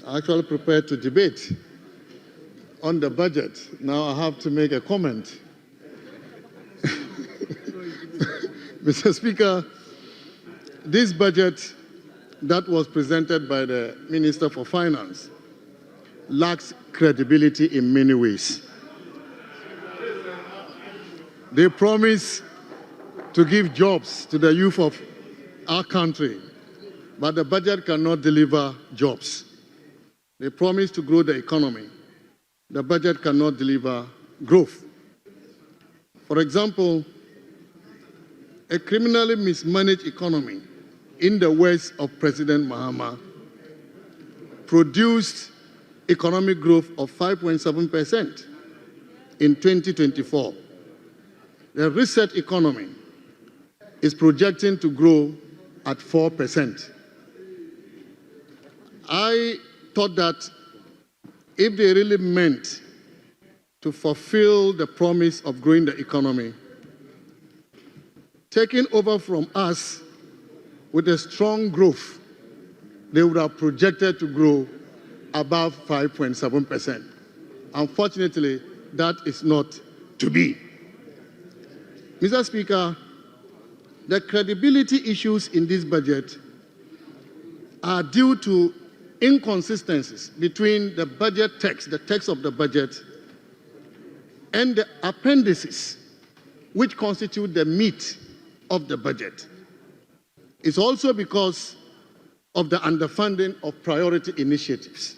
actually prepared to debate on the budget. Now I have to make a comment. Mr. Speaker, this budget that was presented by the Minister for Finance lacks credibility in many ways. They promise to give jobs to the youth of our country, but the budget cannot deliver jobs. They promise to grow the economy. The budget cannot deliver growth. For example, a criminally mismanaged economy in the words of President Mahama produced economic growth of 5.7% in 2024. The reset economy is projecting to grow at 4%. I thought that if they really meant to fulfill the promise of growing the economy, taking over from us with a strong growth, they would have projected to grow above 5.7%. Unfortunately, that is not to be. Mr. Speaker, the credibility issues in this budget are due to inconsistencies between the budget text, the text of the budget, and the appendices, which constitute the meat of the budget. It's also because of the underfunding of priority initiatives.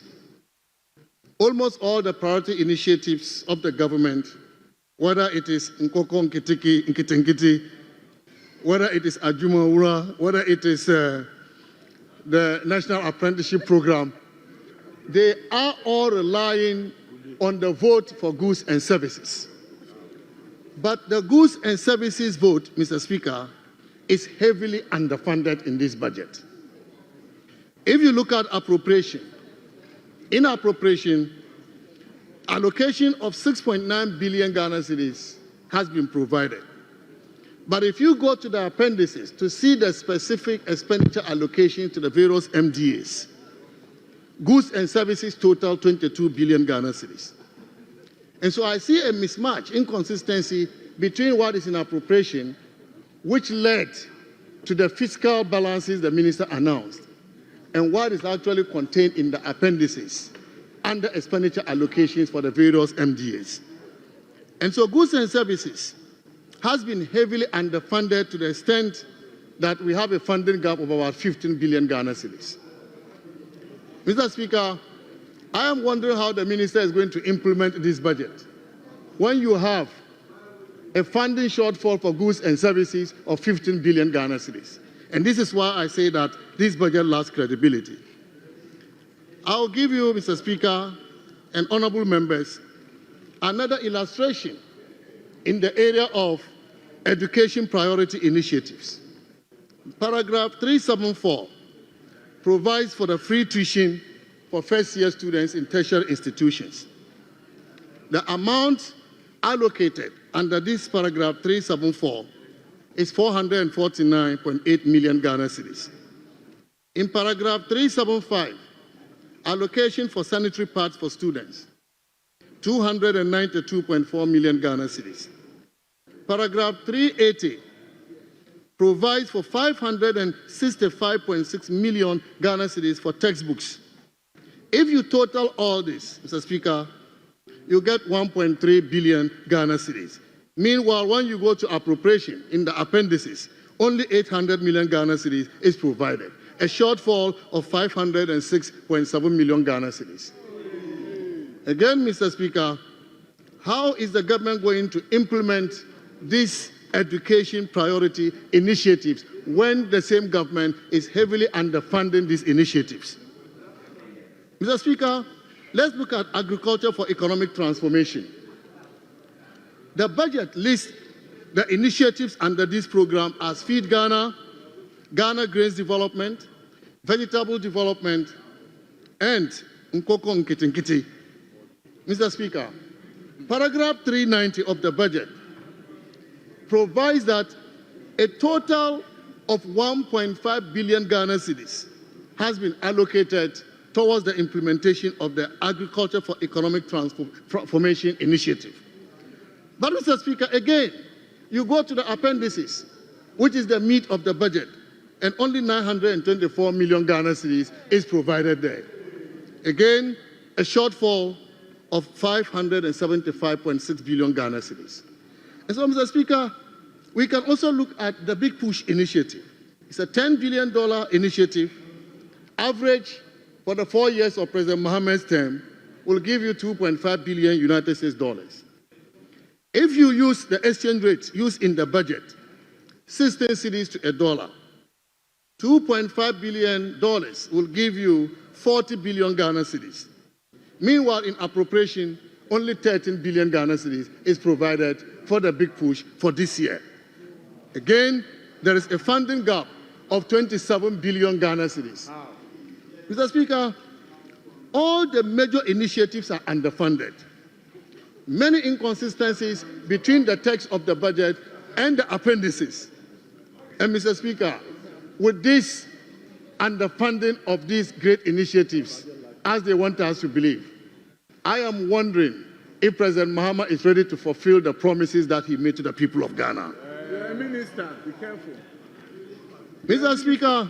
Almost all the priority initiatives of the government, whether it is Nkoko Nkitiki, Nkitinkiti, whether it is Ajumawura, whether it is the National Apprenticeship Program, they are all relying on the vote for goods and services. But the goods and services vote, Mr. Speaker, is heavily underfunded in this budget. If you look at appropriation, in appropriation, allocation of 6.9 billion Ghana cedis has been provided. But if you go to the appendices to see the specific expenditure allocation to the various MDAs, goods and services total 22 billion Ghana cedis. And so I see a mismatch, inconsistency between what is in appropriation, which led to the fiscal balances the minister announced, and what is actually contained in the appendices under expenditure allocations for the various MDAs. And so goods and services has been heavily underfunded to the extent that we have a funding gap of about 15 billion Ghana cedis. Mr. Speaker, I am wondering how the minister is going to implement this budget when you have a funding shortfall for goods and services of 15 billion Ghana cedis. And this is why I say that this budget lacks credibility. I'll give you, Mr. Speaker, and honorable members, another illustration in the area of education priority initiatives. Paragraph 374 provides for the free tuition for first-year students in tertiary institutions. The amount allocated under this paragraph 374 is 449.8 million Ghana cedis. In paragraph 375, allocation for sanitary pads for students, 292.4 million Ghana cedis. Paragraph 380 provides for 565.6 million Ghana cedis for textbooks. If you total all this, Mr. Speaker, you get 1.3 billion Ghana cedis. Meanwhile, when you go to appropriation in the appendices, only 800 million Ghana cedis is provided, a shortfall of 506.7 million Ghana cedis. Again, Mr. Speaker, how is the government going to implement these education priority initiatives when the same government is heavily underfunding these initiatives? Mr. Speaker, let's look at agriculture for economic transformation. The budget lists the initiatives under this program as Feed Ghana, Ghana Grains Development, Vegetable Development, and Nkoko Nkitinkiti. Mr. Speaker, paragraph 390 of the budget provides that a total of 1.5 billion Ghana cedis has been allocated towards the implementation of the Agriculture for Economic Transformation Initiative. But, Mr. Speaker, again, you go to the appendices, which is the meat of the budget, and only 924 million Ghana cedis is provided there. Again, a shortfall of 575.6 billion Ghana cedis. And so, Mr. Speaker, we can also look at the Big Push initiative. It's a $10 billion initiative. Average for the 4 years of President Mohammed's term will give you 2.5 billion United States dollars. If you use the exchange rate used in the budget, 16 cedis to $1, $2.5 billion will give you 40 billion Ghana cedis. Meanwhile, in appropriation, only 13 billion Ghana cedis is provided for the Big Push for this year. Again, there is a funding gap of 27 billion Ghana cedis. Wow. Mr. Speaker, all the major initiatives are underfunded. Many inconsistencies between the text of the budget and the appendices. And Mr. Speaker, with this underfunding of these great initiatives, as they want us to believe, I am wondering if President Mahama is ready to fulfill the promises that he made to the people of Ghana. Minister, be careful. Mr. Speaker,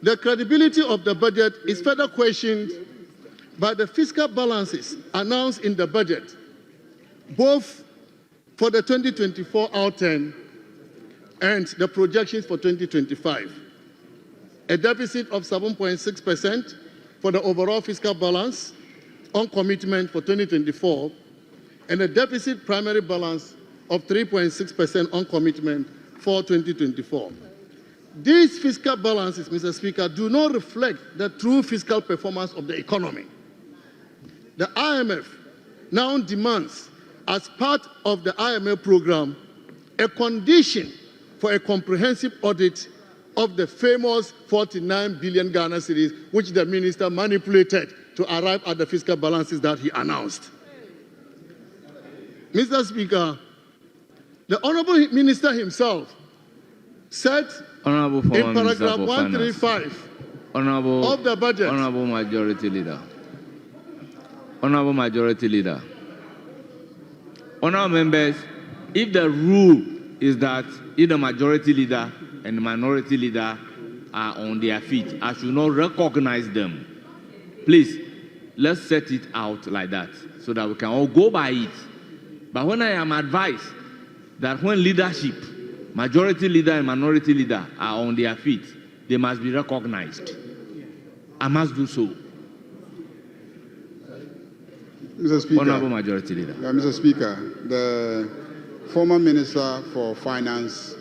the credibility of the budget is further questioned by the fiscal balances announced in the budget, both for the 2024 outturn and the projections for 2025. A deficit of 7.6% for the overall fiscal balance on commitment for 2024, and a deficit primary balance of 3.6% on commitment for 2024. These fiscal balances, Mr. Speaker, do not reflect the true fiscal performance of the economy. The IMF now demands, as part of the IMF program, a condition for a comprehensive audit of the famous 49 billion Ghana cedis, which the minister manipulated to arrive at the fiscal balances that he announced. Mr. Speaker, the Honorable Minister himself said in paragraph 135 of the budget. Honorable Majority Leader. Honorable Majority Leader. Honorable members, if the rule is that if the Majority Leader and the Minority Leader are on their feet, I should not recognize them. Please, let's set it out like that so that we can all go by it. But when I am advised that when leadership, Majority Leader and Minority Leader are on their feet, they must be recognized. I must do so. Mr. Speaker, Honorable Majority Leader. Mr. Speaker, the former Minister for Finance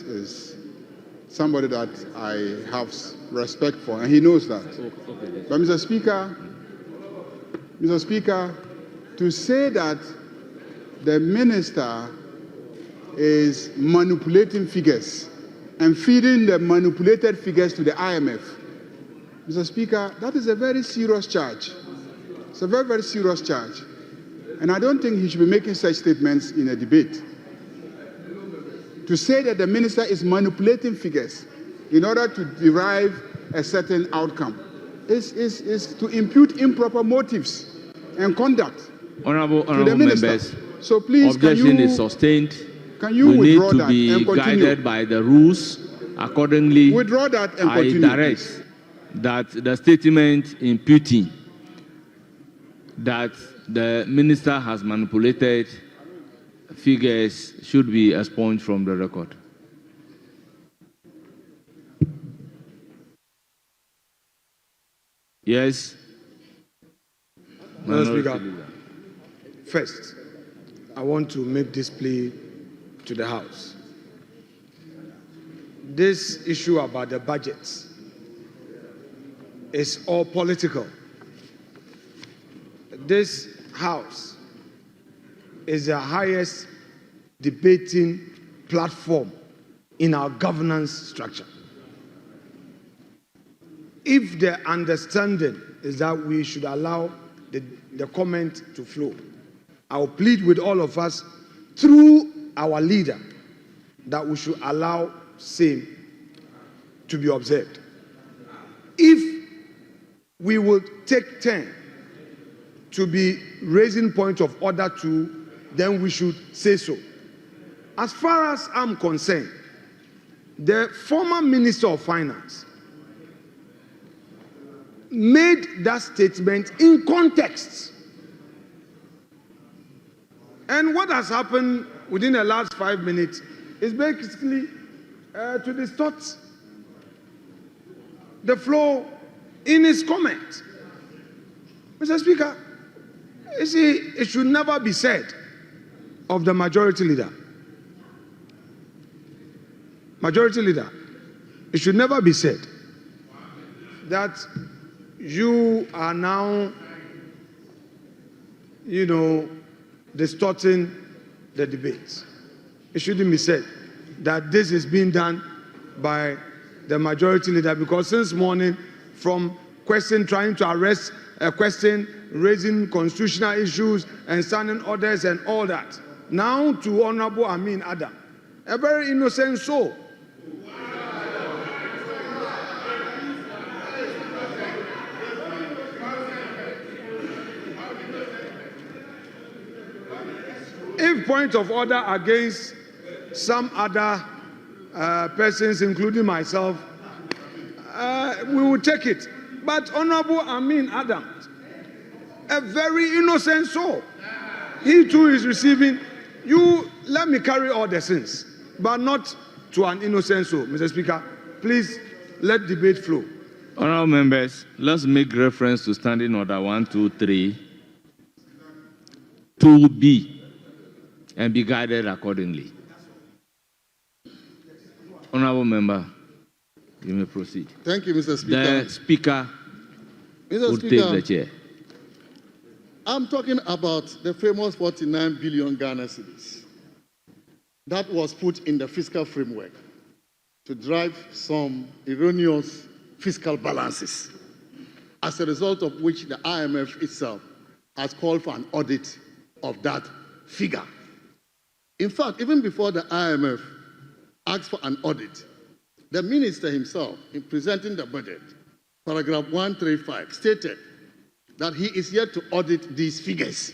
is somebody that I have respect for, and he knows that. Okay. But Mr. Speaker, to say that the minister is manipulating figures and feeding the manipulated figures to the IMF, Mr. Speaker, that is a very serious charge. It's a very, very serious charge. And I don't think he should be making such statements in a debate. To say that the minister is manipulating figures in order to derive a certain outcome is to impute improper motives and conduct Honorable to the minister. Members, so please, objection is sustained. Can you we withdraw need to that be and continue? guided by the rules. Accordingly, withdraw that and I continue, direct please. that the statement imputing that the minister has manipulated figures should be expunged from the record. Yes. Mr. Speaker, first, I want to make this plea to the House. This issue about the budgets is all political. This House is the highest debating platform in our governance structure. If the understanding is that we should allow the comment to flow, I will plead with all of us through our leader that we should allow same to be observed. we will take turn to be raising points of order to, then we should say so. As far as I'm concerned, the former Minister of Finance made that statement in context. And what has happened within the last 5 minutes is basically to distort the flow in his comment. Mr. Speaker, you see, it should never be said of the majority leader. Majority leader, it should never be said that you are now, distorting the debates. It shouldn't be said that this is being done by the majority leader, because since morning, from trying to arrest a question, raising constitutional issues and standing orders and all that, now to Honorable Amin Adam, a very innocent soul. If point of order against some other persons, including myself, we will take it. But Honorable Amin Adams, a very innocent soul, he too is receiving, let me carry all the sins, but not to an innocent soul. Mr. Speaker, please let debate flow. Honorable members, let's make reference to Standing Order 123, 2B, and be guided accordingly. Honorable member, you may proceed. Thank you, Mr. Speaker. The Speaker will take the chair. I'm talking about the famous 49 billion Ghana cedis that was put in the fiscal framework to drive some erroneous fiscal balances, as a result of which the IMF itself has called for an audit of that figure. In fact, even before the IMF asked for an audit, the minister himself, in presenting the budget, paragraph 135, stated that he is yet to audit these figures.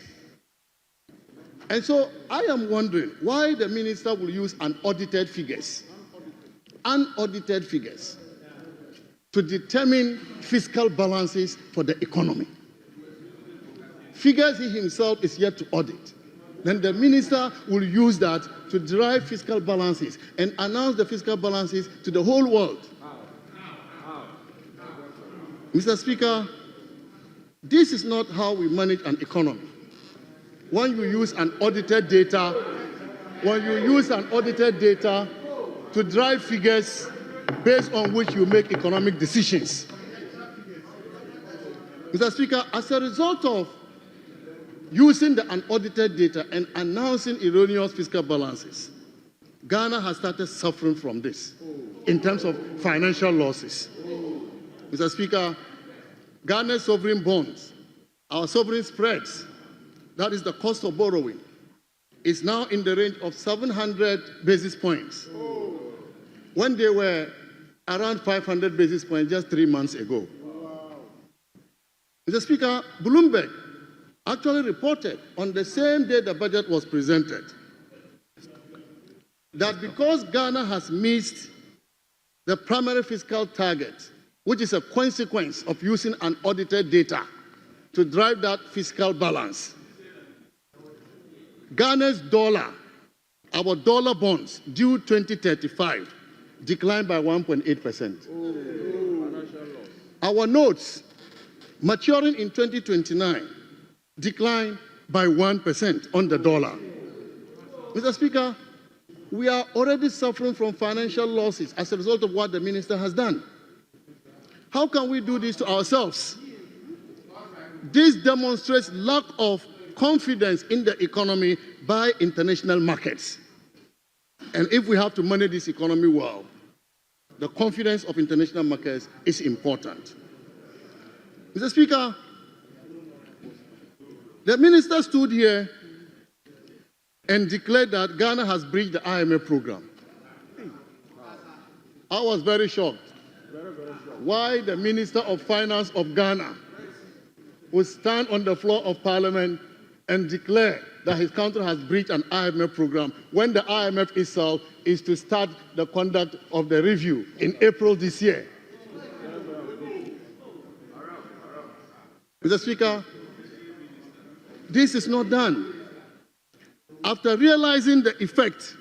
And so I am wondering why the minister will use unaudited figures, to determine fiscal balances for the economy. Figures he himself is yet to audit. Then the minister will use that to drive fiscal balances and announce the fiscal balances to the whole world. Mr. Speaker, this is not how we manage an economy. When you use unaudited data, to drive figures based on which you make economic decisions. Mr. Speaker, as a result of using the unaudited data and announcing erroneous fiscal balances, Ghana has started suffering from this in terms of financial losses. Mr. Speaker, Ghana's sovereign bonds, our sovereign spreads, that is the cost of borrowing, is now in the range of 700 basis points, when they were around 500 basis points just 3 months ago. Mr. Speaker, Bloomberg actually reported on the same day the budget was presented that because Ghana has missed the primary fiscal target, which is a consequence of using unaudited data to drive that fiscal balance, Ghana's dollar, our dollar bonds due 2035, declined by 1.8%. Our notes maturing in 2029 declined by 1% on the dollar. Mr. Speaker, we are already suffering from financial losses as a result of what the minister has done. How can we do this to ourselves? This demonstrates lack of confidence in the economy by international markets. And if we have to manage this economy well, the confidence of international markets is important. Mr. Speaker, the minister stood here and declared that Ghana has breached the IMF program. I was very shocked why the Minister of Finance of Ghana would stand on the floor of Parliament and declare that his country has breached an IMF program when the IMF itself is to start the conduct of the review in April this year. Mr. Speaker, this is not done. After realizing the effect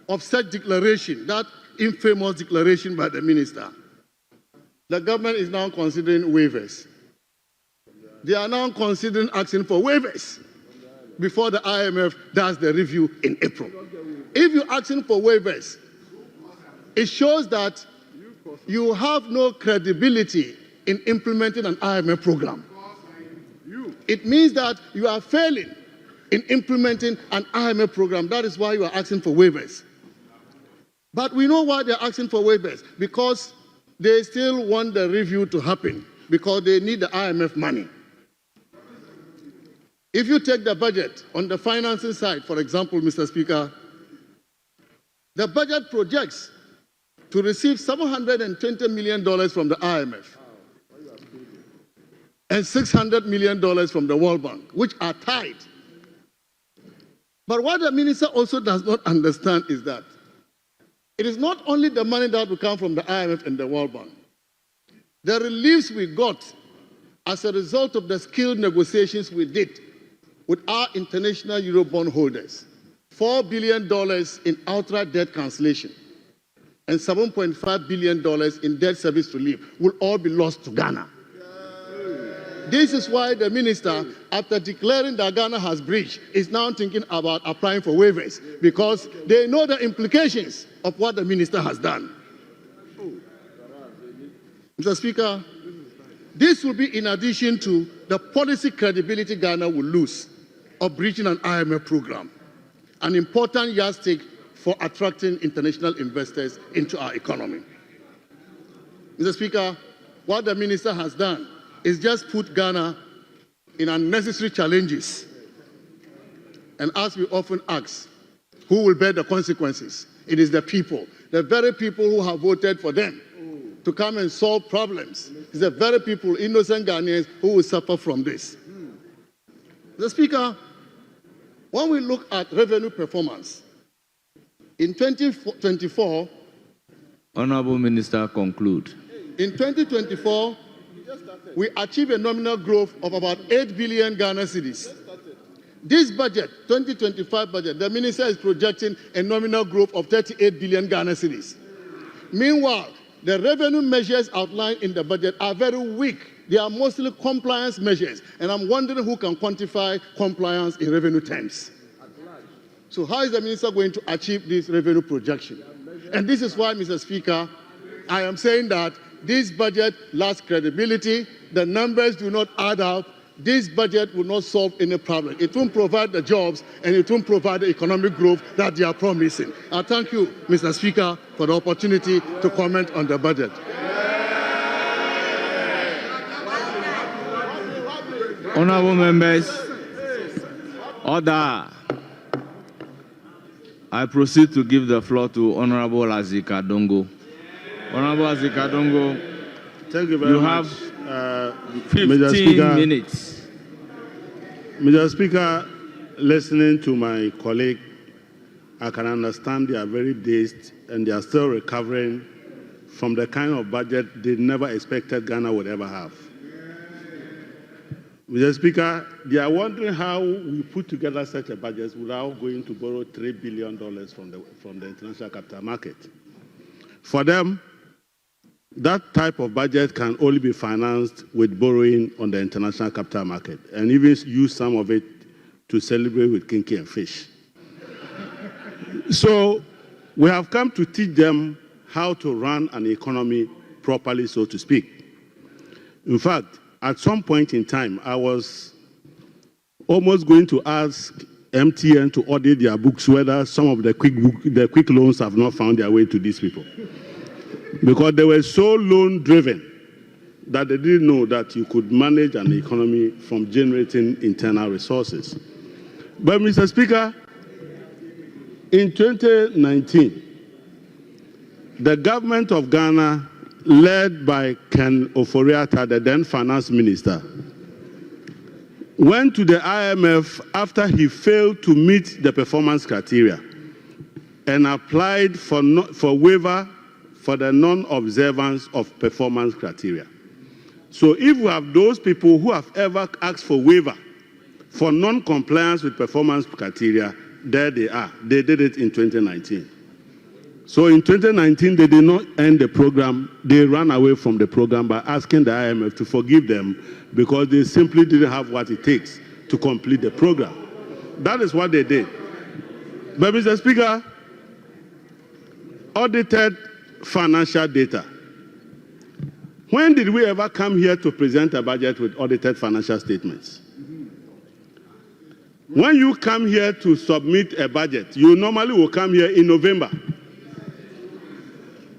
of such declaration, that infamous declaration by the minister, the government is now considering waivers. They are now considering asking for waivers before the IMF does the review in April. If you're asking for waivers, it shows that you have no credibility in implementing an IMF program. It means that you are failing in implementing an IMF program. That is why you are asking for waivers. But we know why they're asking for waivers, because they still want the review to happen, because they need the IMF money. If you take the budget on the financing side, for example, Mr. Speaker, the budget projects to receive $720 million from the IMF and $600 million from the World Bank, which are tied. But what the minister also does not understand is that it is not only the money that will come from the IMF and the World Bank. The reliefs we got as a result of the skilled negotiations we did with our international Eurobond holders, $4 billion in outright debt cancellation and $7.5 billion in debt service relief will all be lost to Ghana. This is why the minister, after declaring that Ghana has breached, is now thinking about applying for waivers, because they know the implications of what the minister has done. Mr. Speaker, this will be in addition to the policy credibility Ghana will lose of breaching an IMF program, an important yardstick for attracting international investors into our economy. Mr. Speaker, what the minister has done is just put Ghana in unnecessary challenges. And as we often ask, who will bear the consequences? It is the people, the very people who have voted for them to come and solve problems. It's the very people, innocent Ghanaians, who will suffer from this. Mr. Speaker, when we look at revenue performance, in 2024, Honorable Minister, conclude. In 2024, we achieved a nominal growth of about 8 billion Ghana cedis. This budget, 2025 budget, the minister is projecting a nominal growth of 38 billion Ghana cedis. Meanwhile, the revenue measures outlined in the budget are very weak. They are mostly compliance measures, and I'm wondering who can quantify compliance in revenue terms. So how is the minister going to achieve this revenue projection? And this is why, Mr. Speaker, I am saying that this budget lacks credibility. The numbers do not add up. This budget will not solve any problem. It won't provide the jobs, and it won't provide the economic growth that they are promising. I thank you, Mr. Speaker, for the opportunity to comment on the budget. Honorable members, order. I proceed to give the floor to Honorable Azika Dongo. Honorable Azika Dongo, thank you very much. You have 15 minutes. Mr. Speaker, listening to my colleague, I can understand they are very dazed and they are still recovering from the kind of budget they never expected Ghana would ever have. Mr. Speaker, they are wondering how we put together such a budget without going to borrow $3 billion from the international capital market. For them, that type of budget can only be financed with borrowing on the international capital market, and even use some of it to celebrate with kinky and fish. So we have come to teach them how to run an economy properly, so to speak. In fact, at some point in time, I was almost going to ask MTN to audit their books whether some of the quick loans have not found their way to these people. Because they were so loan-driven that they didn't know that you could manage an economy from generating internal resources. But, Mr. Speaker, in 2019, the government of Ghana, led by Ken Ofori-Atta, the then finance minister, went to the IMF after he failed to meet the performance criteria and applied for waiver for the non-observance of performance criteria. So if we have those people who have ever asked for waiver for non-compliance with performance criteria, there they are. They did it in 2019. So in 2019, they did not end the program. They ran away from the program by asking the IMF to forgive them because they simply didn't have what it takes to complete the program. That is what they did. But Mr. Speaker, audited financial data. When did we ever come here to present a budget with audited financial statements? When you come here to submit a budget, you normally will come here in November.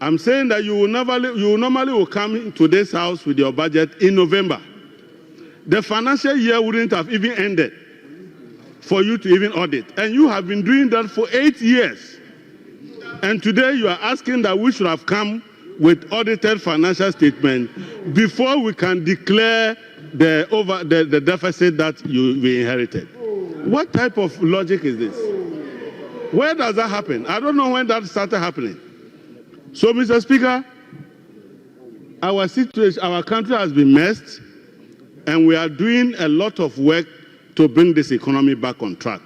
I'm saying that you normally will come to this house with your budget in November. The financial year wouldn't have even ended for you to even audit. And you have been doing that for 8 years. And today you are asking that we should have come with audited financial statement before we can declare the deficit that we inherited. What type of logic is this? Where does that happen? I don't know when that started happening. So, Mr. Speaker, our situation, our country has been messed, and we are doing a lot of work to bring this economy back on track.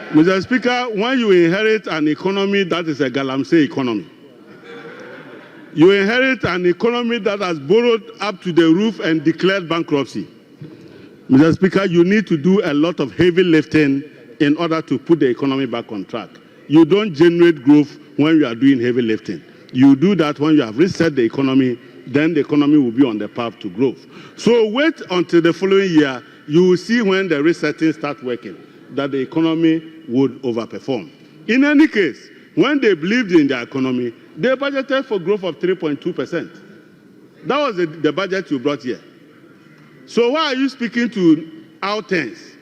Mr. Speaker, when you inherit an economy that is a galamsey economy, you inherit an economy that has borrowed up to the roof and declared bankruptcy. Mr. Speaker, you need to do a lot of heavy lifting in order to put the economy back on track. You don't generate growth when you are doing heavy lifting. You do that when you have reset the economy, then the economy will be on the path to growth. So wait until the following year, you will see when the resetting starts working, that the economy would overperform. In any case, when they believed in their economy, they budgeted for growth of 3.2%. That was the budget you brought here. So why are you speaking to outturns?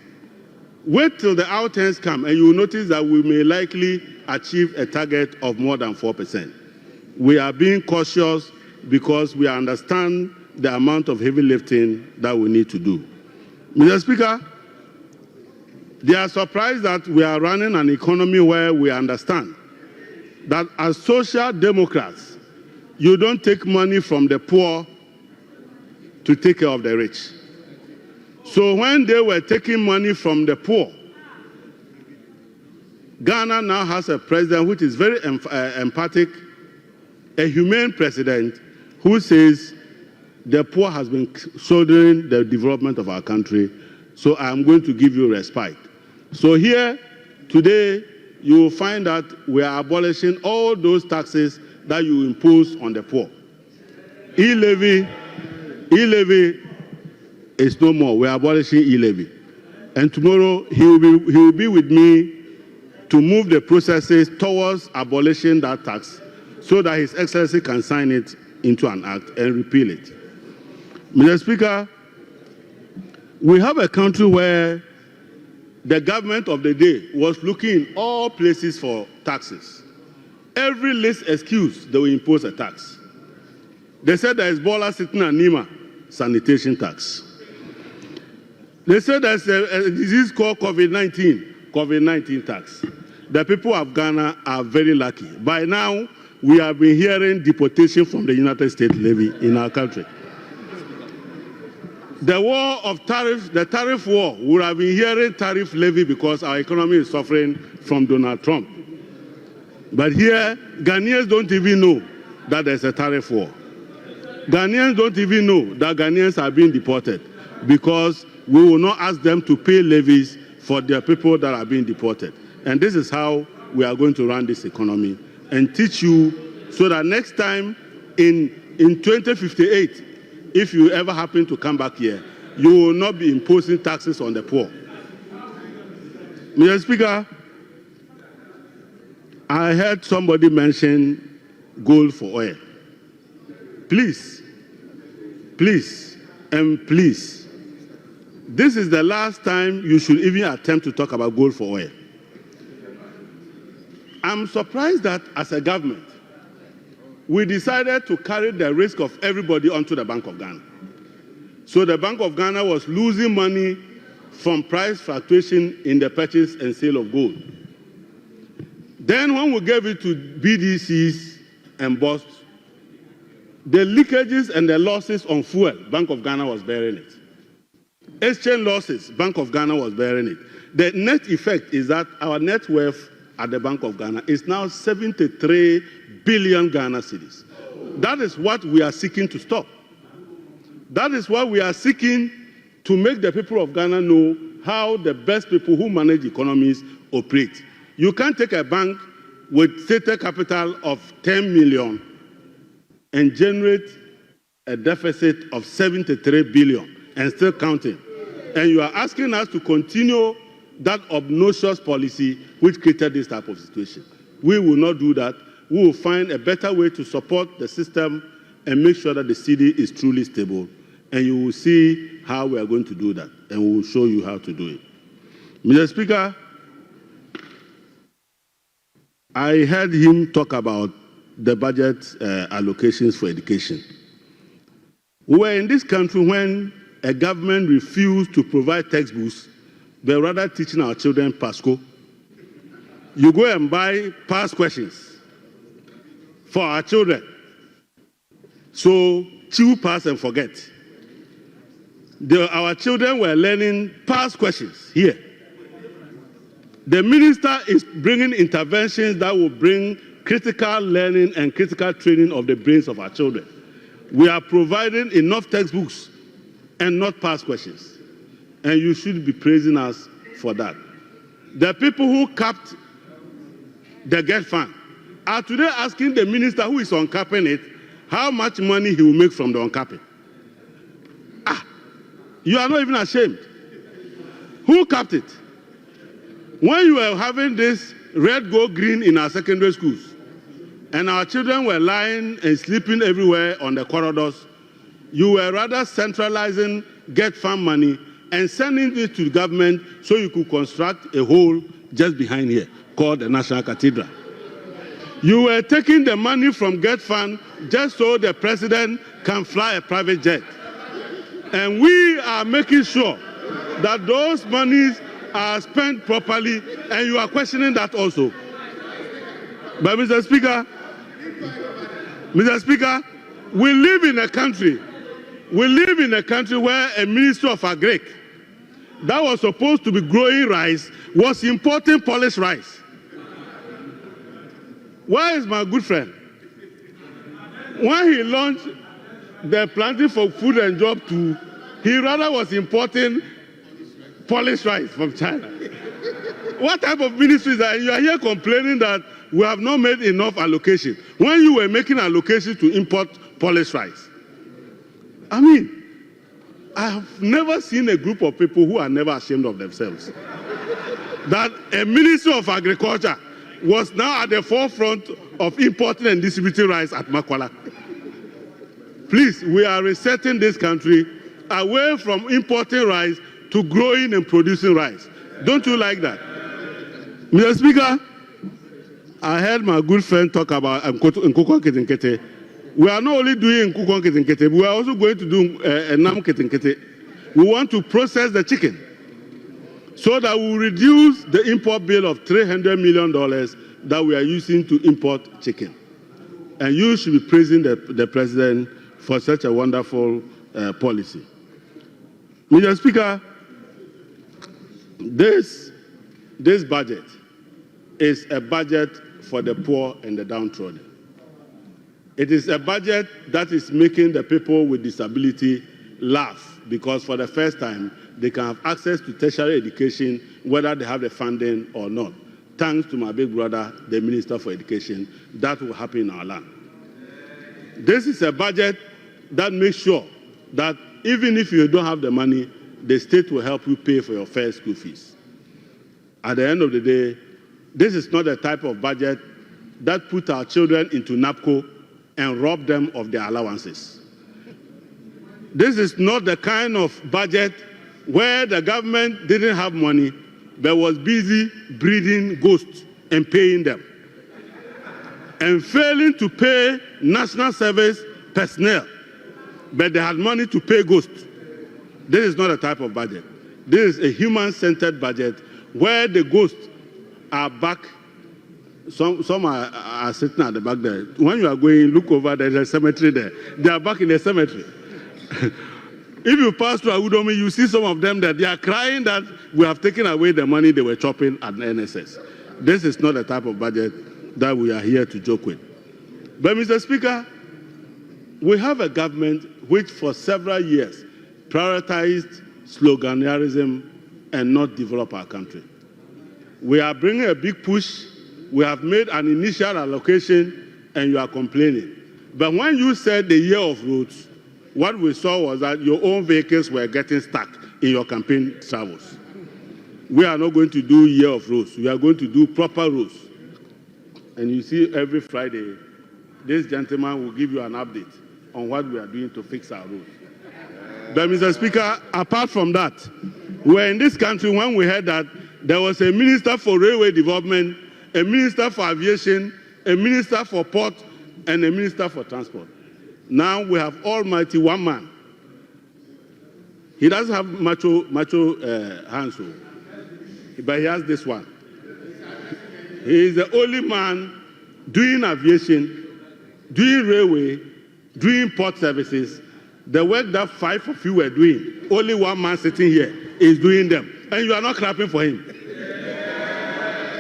Wait till the outturns come and you will notice that we may likely achieve a target of more than 4%. We are being cautious because we understand the amount of heavy lifting that we need to do. Mr. Speaker, they are surprised that we are running an economy where we understand that as social democrats, you don't take money from the poor to take care of the rich. So when they were taking money from the poor, Ghana now has a president which is very empathic, a humane president who says the poor has been shouldering the development of our country, so I'm going to give you respite. So here, today, you will find that we are abolishing all those taxes that you impose on the poor. E-levy is no more. We are abolishing e-levy. And tomorrow, he will be with me to move the processes towards abolishing that tax so that His Excellency can sign it into an act and repeal it. Mr. Speaker, we have a country where the government of the day was looking in all places for taxes. Every least excuse, they will impose a tax. They said there is Bola sitting at Nima, sanitation tax. They said there's a disease called COVID-19 tax. The people of Ghana are very lucky. By now, we have been hearing deportation from the United States levy in our country. The war of tariff, the tariff war, we have been hearing tariff levy because our economy is suffering from Donald Trump. But here, Ghanaians don't even know that there's a tariff war. Ghanaians don't even know that Ghanaians are being deported because we will not ask them to pay levies for the people that are being deported. And this is how we are going to run this economy and teach you so that next time in 2058, if you ever happen to come back here, you will not be imposing taxes on the poor. Mr. Speaker, I heard somebody mention gold for oil. Please, and please, this is the last time you should even attempt to talk about gold for oil. I'm surprised that as a government, we decided to carry the risk of everybody onto the Bank of Ghana. So the Bank of Ghana was losing money from price fluctuation in the purchase and sale of gold. Then when we gave it to BDCs and BOST, the leakages and the losses on fuel, Bank of Ghana was bearing it. Exchange losses, Bank of Ghana was bearing it. The net effect is that our net worth at the Bank of Ghana is now 73 billion Ghana cedis. That is what we are seeking to stop. That is what we are seeking to make the people of Ghana know how the best people who manage economies operate. You can't take a bank with stated capital of 10 million and generate a deficit of 73 billion and still counting. And you are asking us to continue that obnoxious policy which created this type of situation. We will not do that. We will find a better way to support the system and make sure that the city is truly stable. And you will see how we are going to do that. And we will show you how to do it. Mr. Speaker, I heard him talk about the budget allocations for education. We were in this country when a government refused to provide textbooks, but rather teaching our children PASCO. You go and buy past questions for our children. So chew, pass, and forget. Our children were learning past questions here. The minister is bringing interventions that will bring critical learning and critical training of the brains of our children. We are providing enough textbooks and not past questions. And you should be praising us for that. The people who capped the GET fund are today asking the minister who is uncapping it how much money he will make from the uncapping. You are not even ashamed. Who capped it? When you were having this red, gold, green in our secondary schools, and our children were lying and sleeping everywhere on the corridors, you were rather centralizing GET fund money and sending it to the government so you could construct a hole just behind here called the National Cathedral. You were taking the money from GET fund just so the president can fly a private jet. And we are making sure that those monies are spent properly, and you are questioning that also. But Mr. Speaker, we live in a country where a minister of agric that was supposed to be growing rice was importing polished rice. Where is my good friend? When he launched the Planting for Food and Job 2, he rather was importing polished rice from China. What type of ministry is that? You are here complaining that we have not made enough allocation when you were making allocation to import polished rice. I mean, I have never seen a group of people who are never ashamed of themselves. That a Minister of Agriculture was now at the forefront of importing and distributing rice at Makwala. Please, we are resetting this country away from importing rice to growing and producing rice. Don't you like that? Mr. Speaker, I heard my good friend talk about Nkukon Ketenkete. We are not only doing Nkukon Ketenkete, we are also going to do Nam Ketenkete. We want to process the chicken so that we will reduce the import bill of $300 million that we are using to import chicken. And you should be praising the president for such a wonderful policy. Mr. Speaker, this budget is a budget for the poor and the downtrodden. It is a budget that is making the people with disability laugh because for the first time, they can have access to tertiary education whether they have the funding or not. Thanks to my big brother, the Minister for Education, that will happen in our land. This is a budget that makes sure that even if you don't have the money, the state will help you pay for your first school fees. At the end of the day, this is not the type of budget that puts our children into NAPCO and rob them of their allowances. This is not the kind of budget where the government didn't have money but was busy breeding ghosts and paying them. And failing to pay national service personnel, but they had money to pay ghosts. This is not a type of budget. This is a human-centered budget where the ghosts are back. Some are sitting at the back there. When you are going, look over, there's a cemetery there. They are back in the cemetery. If you pass through Awudomi, you see some of them that they are crying that we have taken away the money they were chopping at NSS. This is not the type of budget that we are here to joke with. But, Mr. Speaker, we have a government which for several years prioritized sloganerism and not develop our country. We are bringing a big push. We have made an initial allocation, and you are complaining. But when you said the year of roads, what we saw was that your own vehicles were getting stuck in your campaign travels. We are not going to do year of roads. We are going to do proper roads. And you see, every Friday, this gentleman will give you an update on what we are doing to fix our roads. But, Mr. Speaker, apart from that, we were in this country when we heard that there was a minister for railway development, a minister for aviation, a minister for port, and a minister for transport. Now we have almighty one man. He doesn't have macho hands, but he has this one. He is the only man doing aviation, doing railway, doing port services. The work that 5 of you were doing, only one man sitting here is doing them. And you are not clapping for him.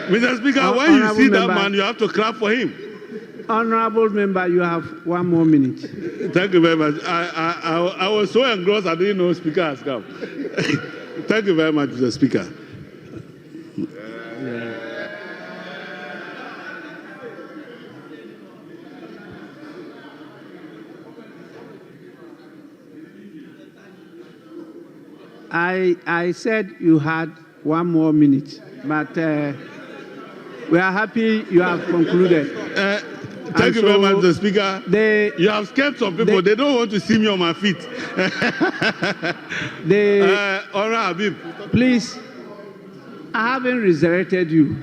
Mr. Speaker, when you see that man, you have to clap for him. Honorable member, you have 1 more minute. Thank you very much. I was so engrossed, I didn't know Speaker has come. Thank you very much, Mr. Speaker. I said you had 1 more minute, but we are happy you have concluded. Thank you very much, Mr. Speaker. You have scared some people. They don't want to see me on my feet. Honorable Habib. Please, I haven't resurrected you.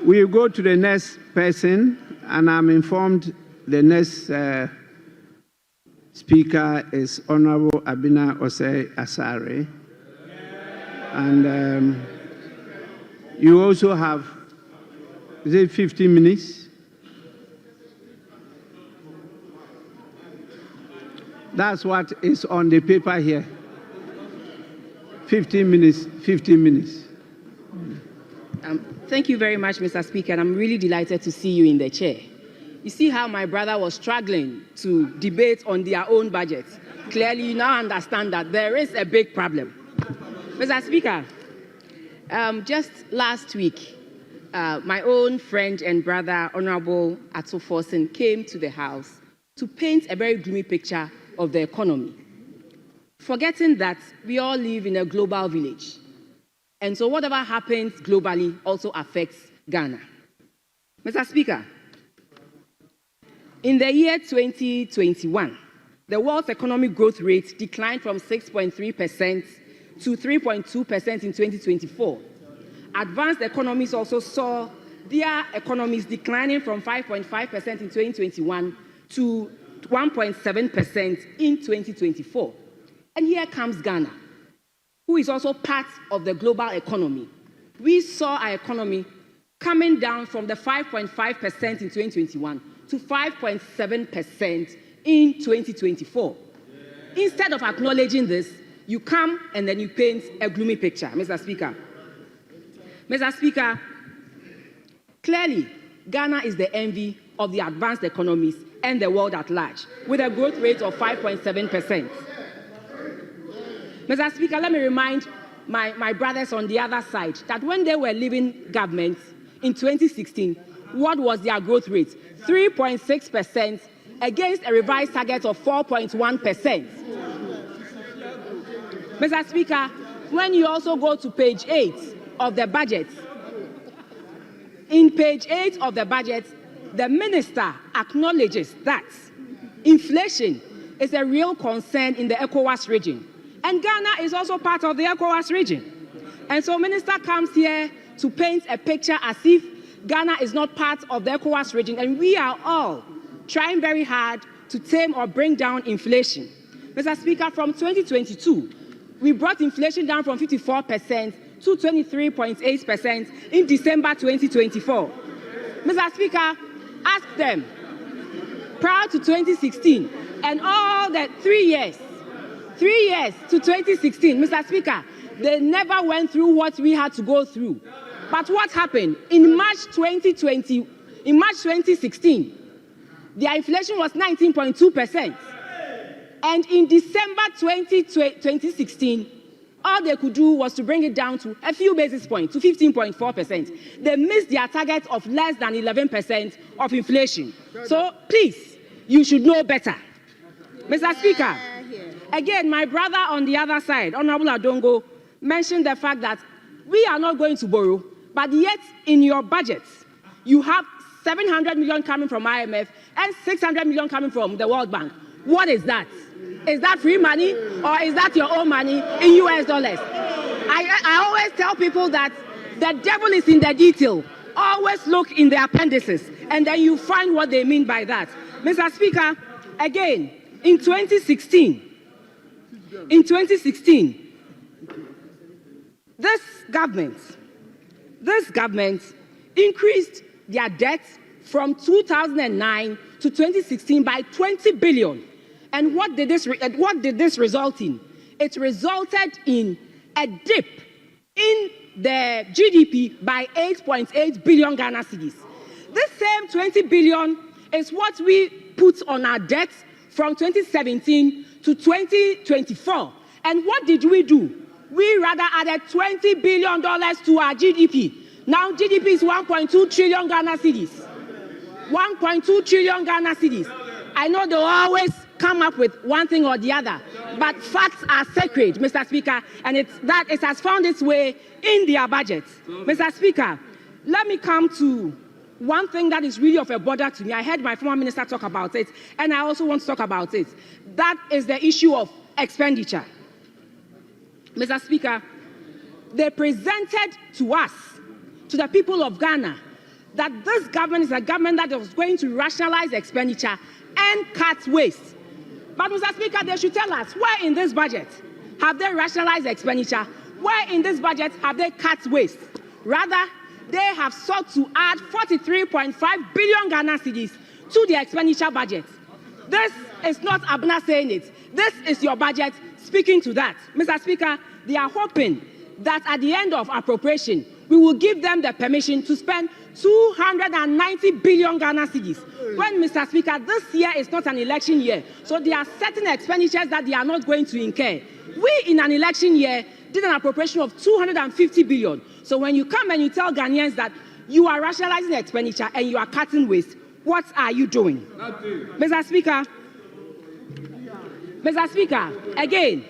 We'll go to the next person, and I'm informed the next speaker is Honorable Abina Osei Asare. And you also have, is it 15 minutes? That's what is on the paper here. 15 minutes, 15 minutes. Thank you very much, Mr. Speaker, and I'm really delighted to see you in the chair. You see how my brother was struggling to debate on their own budget. Clearly, you now understand that there is a big problem. Mr. Speaker, just last week, my own friend and brother, Honorable Ato Forson, came to the House to paint a very gloomy picture of the economy, forgetting that we all live in a global village. And so whatever happens globally also affects Ghana. Mr. Speaker, in the year 2021, the world's economic growth rate declined from 6.3% to 3.2% in 2024. Advanced economies also saw their economies declining from 5.5% in 2021 to 1.7% in 2024. And here comes Ghana, who is also part of the global economy. We saw our economy coming down from the 5.5% in 2021 to 5.7% in 2024. Instead of acknowledging this, you come and then you paint a gloomy picture, Mr. Speaker. Mr. Speaker, clearly, Ghana is the envy of the advanced economies and the world at large, with a growth rate of 5.7%. Mr. Speaker, let me remind my brothers on the other side that when they were leaving government in 2016, what was their growth rate? 3.6% against a revised target of 4.1%. Mr. Speaker, when you also go to page 8 of the budget, in page 8 of the budget, the minister acknowledges that inflation is a real concern in the ECOWAS region. And Ghana is also part of the ECOWAS region. And so minister comes here to paint a picture as if Ghana is not part of the ECOWAS region, and we are all trying very hard to tame or bring down inflation. Mr. Speaker, from 2022, we brought inflation down from 54% to 23.8% in December 2024. Mr. Speaker, ask them, prior to 2016, and all the 3 years to 2016, Mr. Speaker, they never went through what we had to go through. But what happened? In March 2016, their inflation was 19.2%. And in December 2016, all they could do was to bring it down to a few basis points, to 15.4%. They missed their target of less than 11% of inflation. So please, you should know better. Mr. Speaker, again, my brother on the other side, Honorable Adongo, mentioned the fact that we are not going to borrow, but yet in your budgets, you have 700 million coming from IMF and 600 million coming from the World Bank. What is that? Is that free money or is that your own money in US dollars? I always tell people that the devil is in the detail. Always look in the appendices and then you find what they mean by that. Mr. Speaker, again, in 2016, this government increased their debt from 2009 to 2016 by 20 billion. And what did this result in? It resulted in a dip in the GDP by 8.8 billion Ghana cedis. This same 20 billion is what we put on our debt from 2017 to 2024. And what did we do? We rather added $20 billion to our GDP. Now GDP is 1.2 trillion Ghana cedis. 1.2 trillion Ghana cedis. I know they always come up with one thing or the other, but facts are sacred, Mr. Speaker, and it has found its way in their budget. Mr. Speaker, let me come to one thing that is really of a bother to me. I heard my former minister talk about it, and I also want to talk about it. That is the issue of expenditure. Mr. Speaker, they presented to us, to the people of Ghana, that this government is a government that was going to rationalize expenditure and cut waste. But Mr. Speaker, they should tell us, where in this budget have they rationalized expenditure? Where in this budget have they cut waste? Rather, they have sought to add 43.5 billion Ghana cedis to the expenditure budget. This is not Abna saying it. This is your budget speaking to that. Mr. Speaker, they are hoping that at the end of appropriation, we will give them the permission to spend 290 billion Ghana cedis. When, Mr. Speaker, this year is not an election year, so there are certain expenditures that they are not going to incur. We, in an election year, did an appropriation of 250 billion. So when you come and you tell Ghanaians that you are rationalizing expenditure and you are cutting waste, what are you doing? Nothing. Mr. Speaker, again,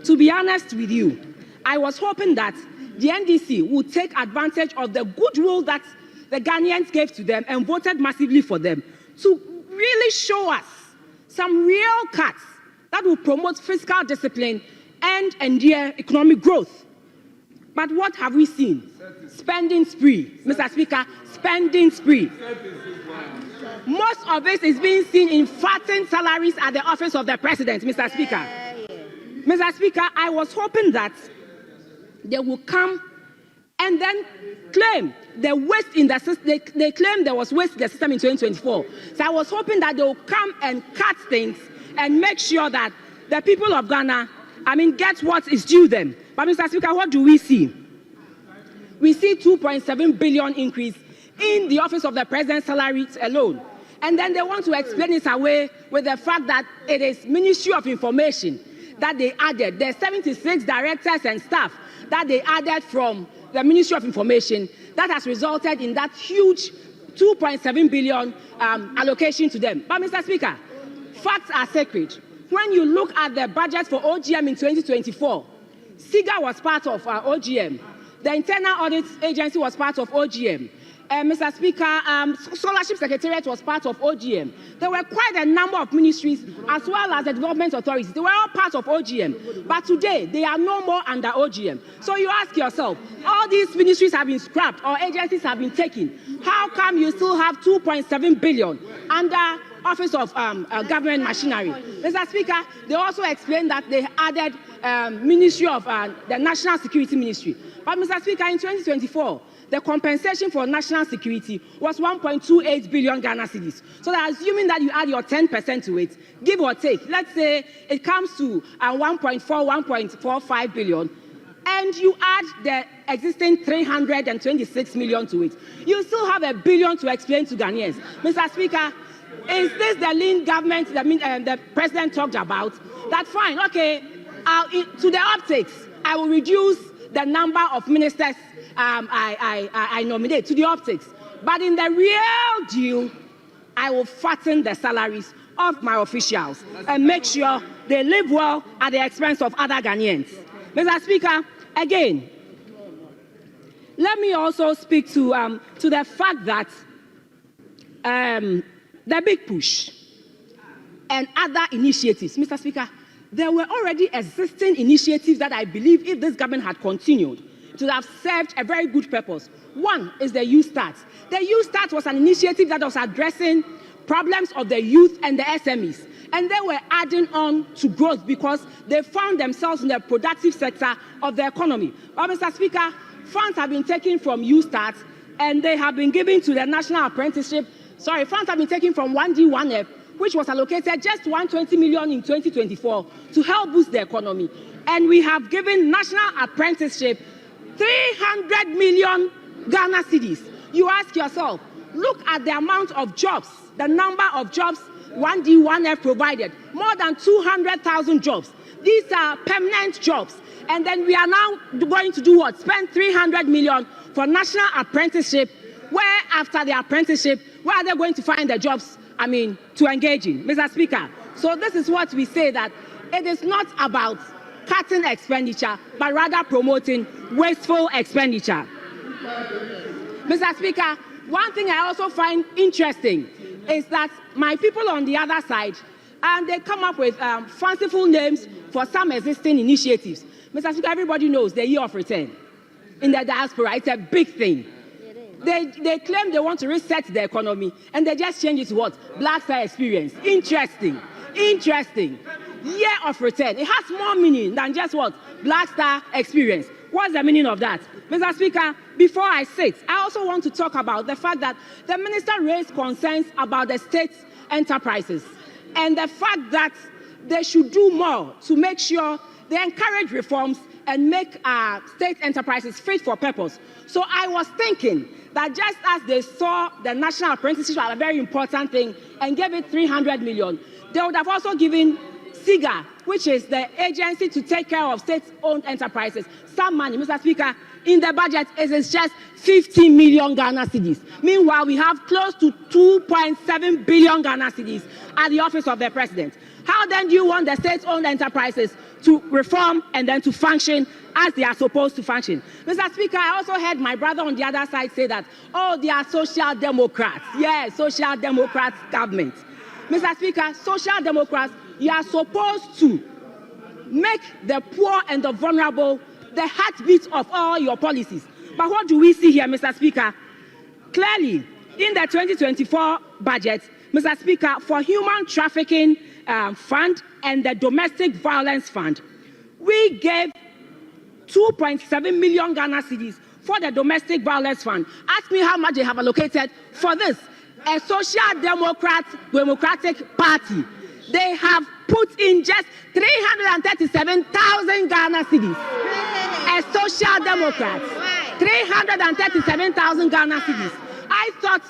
to be honest with you, I was hoping that the NDC would take advantage of the goodwill that the Ghanaians gave to them and voted massively for them to really show us some real cuts that will promote fiscal discipline and endear economic growth. But what have we seen? Spending spree, Mr. Speaker, spending spree. Most of it is being seen in fattened salaries at the office of the president, Mr. Speaker. Mr. Speaker, I was hoping that they will come and then claim the waste in the system. They claim there was waste in the system in 2024. So I was hoping that they will come and cut things and make sure that the people of Ghana, get what is due them. But Mr. Speaker, what do we see? We see 2.7 billion increase in the office of the president's salaries alone. And then they want to explain it away with the fact that it is Ministry of Information that they added. There's 76 directors and staff that they added from the Ministry of Information that has resulted in that huge 2.7 billion allocation to them. But Mr. Speaker, facts are sacred. When you look at the budget for OGM in 2024, SIGA was part of OGM. The Internal Audit Agency was part of OGM. Mr. Speaker, Scholarship Secretariat was part of OGM. There were quite a number of ministries as well as the development authorities. They were all part of OGM. But today, they are no more under OGM. So you ask yourself, all these ministries have been scrapped or agencies have been taken. How come you still have 2.7 billion under Office of Government Machinery? Mr. Speaker, they also explained that they added Ministry of the National Security Ministry. But Mr. Speaker, in 2024, the compensation for national security was 1.28 billion Ghana cedis. So that assuming that you add your 10% to it, give or take, let's say it comes to 1.45 billion, and you add the existing 326 million to it, you still have $1 billion to explain to Ghanaians. Mr. Speaker, is this the lean government that the president talked about? That's fine, okay, to the optics, I will reduce the number of ministers I nominate to the optics. But in the real deal, I will fatten the salaries of my officials and make sure they live well at the expense of other Ghanaians. Mr. Speaker, again, let me also speak to the fact that the big push and other initiatives, Mr. Speaker, there were already existing initiatives that I believe if this government had continued, it would have served a very good purpose. One is the Youth Start. The Youth Start was an initiative that was addressing problems of the youth and the SMEs. And they were adding on to growth because they found themselves in the productive sector of the economy. But Mr. Speaker, funds have been taken from Youth Start and they have been given to the National Apprenticeship. Funds have been taken from 1D1F, which was allocated just 120 million in 2024 to help boost the economy. And we have given National Apprenticeship 300 million Ghana cedis. You ask yourself, look at the amount of jobs, the number of jobs 1D1F provided, more than 200,000 jobs. These are permanent jobs. And then we are now going to do what? Spend 300 million for National Apprenticeship, where after the apprenticeship, where are they going to find the jobs, to engage in? Mr. Speaker, so this is what we say, that it is not about cutting expenditure, but rather promoting wasteful expenditure. Mr. Speaker, one thing I also find interesting is that my people on the other side, and they come up with fanciful names for some existing initiatives. Mr. Speaker, everybody knows the year of return in the diaspora. It's a big thing. They claim they want to reset the economy, and they just change it to what? Black Star Experience. Interesting. Year of return. It has more meaning than just what? Black Star Experience. What's the meaning of that? Mr. Speaker, before I sit, I also want to talk about the fact that the minister raised concerns about the state enterprises and the fact that they should do more to make sure they encourage reforms and make state enterprises fit for purpose. So I was thinking that just as they saw the National Apprenticeship as a very important thing and gave it 300 million, they would have also given SIGA, which is the agency to take care of state-owned enterprises, some money. Mr. Speaker, in the budget, it is just 50 million Ghana cedis. Meanwhile, we have close to 2.7 billion Ghana cedis at the office of the president. How then do you want the state-owned enterprises to reform and then to function as they are supposed to function? Mr. Speaker, I also heard my brother on the other side say that, oh, they are social democrats. Yes, social democrats government. Mr. Speaker, social democrats, you are supposed to make the poor and the vulnerable the heartbeat of all your policies. But what do we see here, Mr. Speaker? Clearly, in the 2024 budget, Mr. Speaker, for human trafficking fund and the domestic violence fund, we gave 2.7 million Ghana cedis for the domestic violence fund. Ask me how much they have allocated for this. A social democratic party, they have put in just 337,000 Ghana cedis. A social democrat, 337,000 Ghana cedis. I thought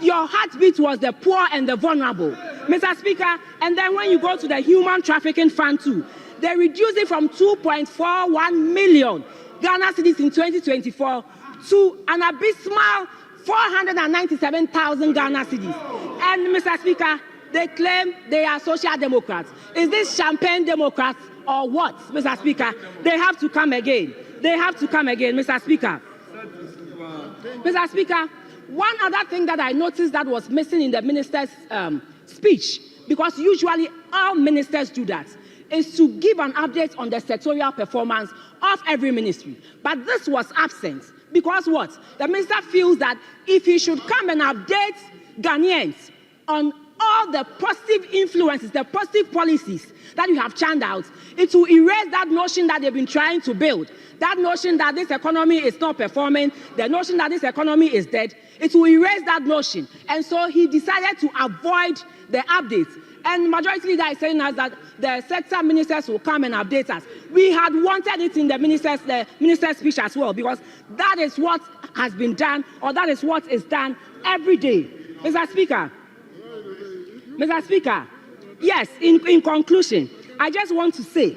your heartbeat was the poor and the vulnerable, Mr. Speaker. And then when you go to the human trafficking fund too, they reduced it from 2.41 million Ghana cedis in 2024 to an abysmal 497,000 Ghana cedis. And Mr. Speaker, they claim they are social democrats. Is this champagne democrats or what, Mr. Speaker? They have to come again. They have to come again, Mr. Speaker. Mr. Speaker, one other thing that I noticed that was missing in the minister's speech, because usually all ministers do that, is to give an update on the sectorial performance of every ministry. But this was absent because what? The minister feels that if he should come and update Ghanaians on all the positive influences, the positive policies that you have churned out, it will erase that notion that they've been trying to build. That notion that this economy is not performing, the notion that this economy is dead, it will erase that notion. And so he decided to avoid the updates. And majority leader is saying us that the sector ministers will come and update us. We had wanted it in the minister's speech as well, because that is what has been done, or that is what is done every day. Mr. Speaker, yes, in conclusion, I just want to say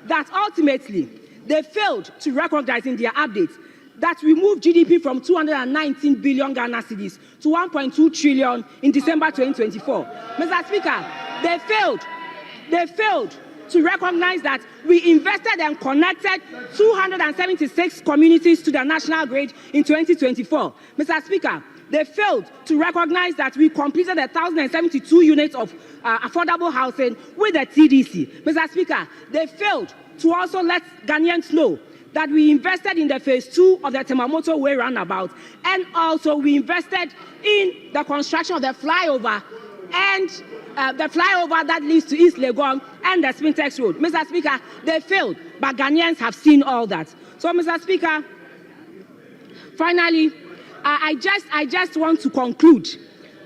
that ultimately they failed to recognize in their updates that we moved GDP from 219 billion Ghana cedis to 1.2 trillion in December 2024. Mr. Speaker, they failed to recognize that we invested and connected 276 communities to the national grid in 2024. Mr. Speaker, they failed to recognize that we completed 1,072 units of affordable housing with the TDC. Mr. Speaker, they failed to also let Ghanaians know that we invested in the phase 2 of the Temamoto Way roundabout, and also we invested in the construction of the flyover and the flyover that leads to East Legon and the Spintex Road. Mr. Speaker, they failed, but Ghanaians have seen all that. So, Mr. Speaker, finally, I just want to conclude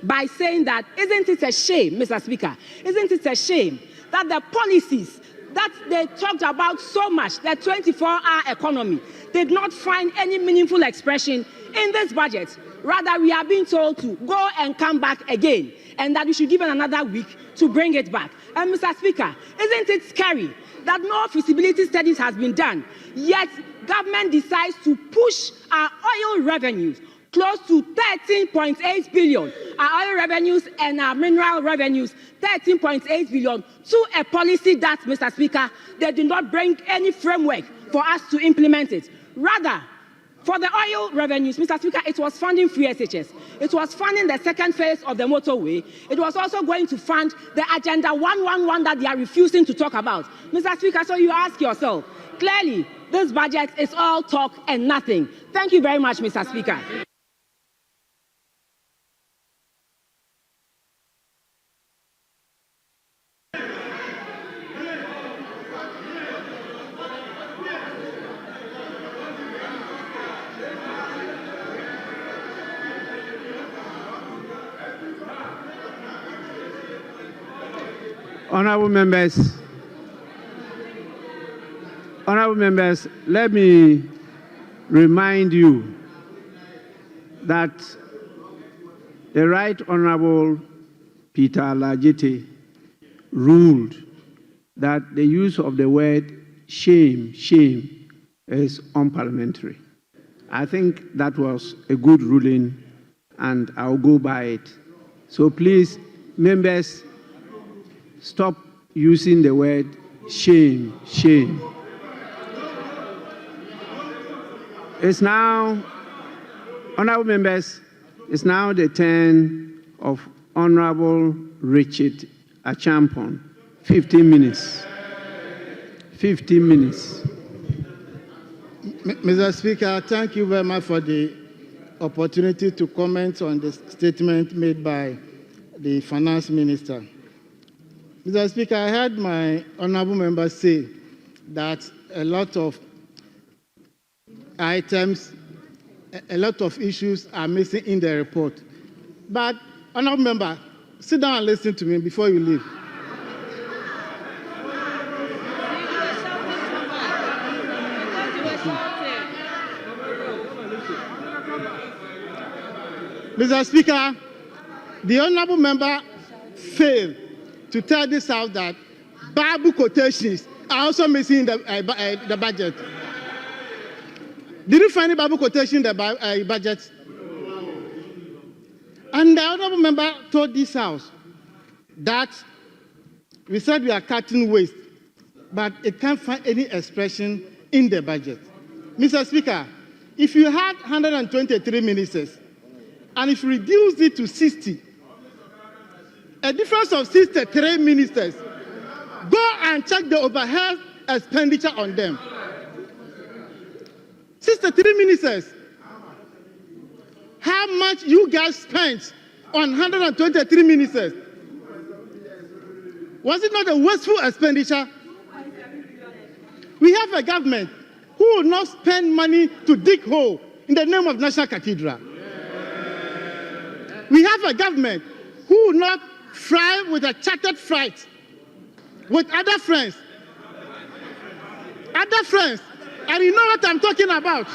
by saying that isn't it a shame, Mr. Speaker, isn't it a shame that the policies that they talked about so much, the 24-hour economy, did not find any meaningful expression in this budget. Rather, we are being told to go and come back again, and that we should give it another week to bring it back. And Mr. Speaker, isn't it scary that no feasibility studies has been done, yet government decides to push our oil revenues close to 13.8 billion, our oil revenues and our mineral revenues, 13.8 billion, to a policy that, Mr. Speaker, they did not bring any framework for us to implement it. Rather, for the oil revenues, Mr. Speaker, it was funding free SHS. It was funding the second phase of the motorway. It was also going to fund the Agenda 111 that they are refusing to talk about. Mr. Speaker, so you ask yourself, clearly, this budget is all talk and nothing. Thank you very much, Mr. Speaker. Honourable members, let me remind you that the Right Honourable Peter Alajite ruled that the use of the word shame is unparliamentary. I think that was a good ruling, and I'll go by it. So please, members, stop using the word shame. It's now, honourable members, it's now the turn of Honourable Richard Achampon. 15 minutes. 15 minutes. Mr. Speaker, thank you very much for the opportunity to comment on the statement made by the Finance Minister. Mr. Speaker, I heard my honourable member say that a lot of items, a lot of issues are missing in the report. But, honourable member, sit down and listen to me before you leave. Mr. Speaker, the honourable member failed to tell this out that Bible quotations are also missing in the budget. Did you find any Bible quotation in the budget? And the honourable member told this house that we said we are cutting waste, but it can't find any expression in the budget. Mr. Speaker, if you had 123 ministers and if you reduce it to 60, a difference of 63 ministers, go and check the overhead expenditure on them. 63 ministers. How much you guys spent on 123 ministers? Was it not a wasteful expenditure? We have a government who will not spend money to dig hole in the name of National Cathedral. We have a government who will not fly with a chartered flight with other friends. Other friends. And you know what I'm talking about.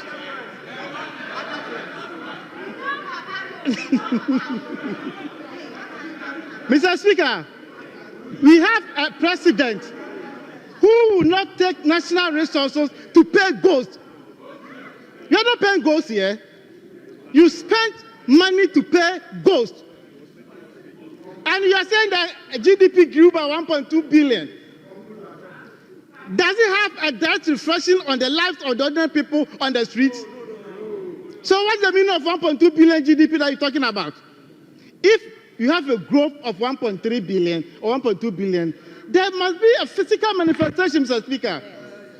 Mr. Speaker, we have a president who will not take national resources to pay ghosts. You're not paying ghosts here. You spent money to pay ghosts. And you are saying that GDP grew by 1.2 billion. Does it have a direct reflection on the lives of the ordinary people on the streets? So what's the meaning of 1.2 billion GDP that you're talking about? If you have a growth of 1.3 billion or 1.2 billion, there must be a physical manifestation, Mr. Speaker.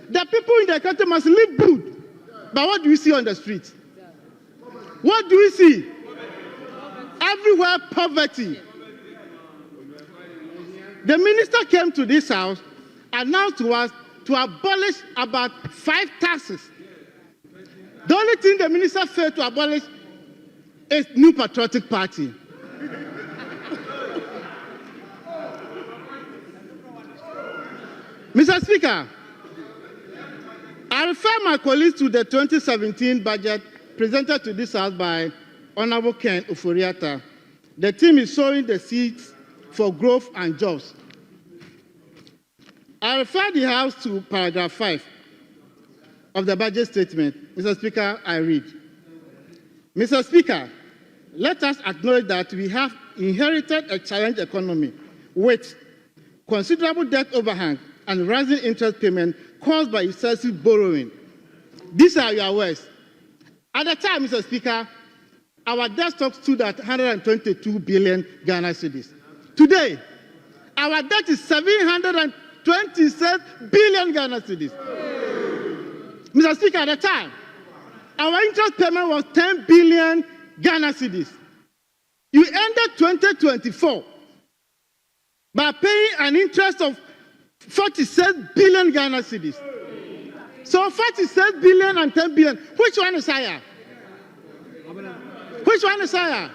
The people in the country must live good. But what do we see on the streets? What do we see? Everywhere poverty. The minister came to this house, announced to us to abolish about 5 taxes. The only thing the minister failed to abolish is New Patriotic Party. Mr. Speaker, I refer my colleagues to the 2017 budget presented to this House by Honorable Ken Oforiatta. The team is sowing the seeds for growth and jobs. I refer the House to paragraph 5 of the budget statement. Mr. Speaker, I read. Mr. Speaker, let us acknowledge that we have inherited a challenged economy with considerable debt overhang and rising interest payment caused by excessive borrowing. These are your words. At the time, Mr. Speaker, our debt stock stood at 122 billion Ghana cedis. Today, our debt is 727 billion Ghana cedis. Mr. Speaker, at the time, our interest payment was 10 billion Ghana cedis. You ended 2024 by paying an interest of 46 billion Ghana cedis. So 46 billion and 10 billion, which one is higher? Which one is higher?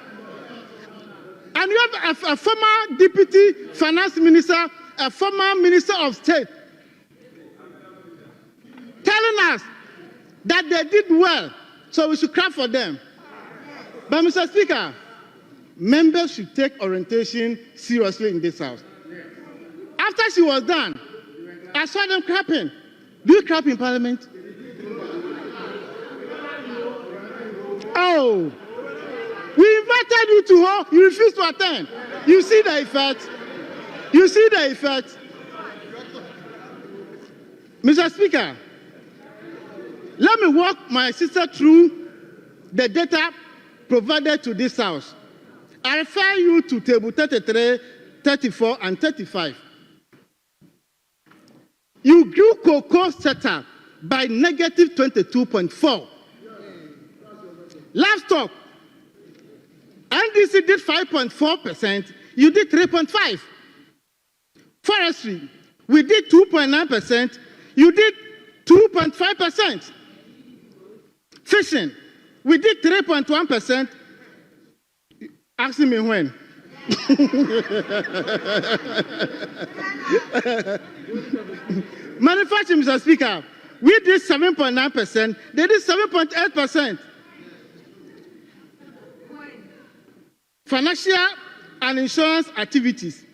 And you have a former deputy finance minister, a former minister of state, telling us that they did well, so we should clap for them. But Mr. Speaker, members should take orientation seriously in this house. After she was done, I saw them clapping. Do you clap in Parliament? Oh, we invited you to her, you refused to attend. You see the effect. You see the effect. Mr. Speaker, let me walk my sister through the data provided to this House. I refer you to table 33, 34, and 35. You grew cocoa sector by negative 22.4. Livestock, NDC did 5.4%, you did 3.5%. Forestry, we did 2.9%, you did 2.5%. Fishing, we did 3.1%. Asking me when. Manufacturing, Mr. Speaker, we did 7.9%, they did 7.8%. Financial and insurance activities,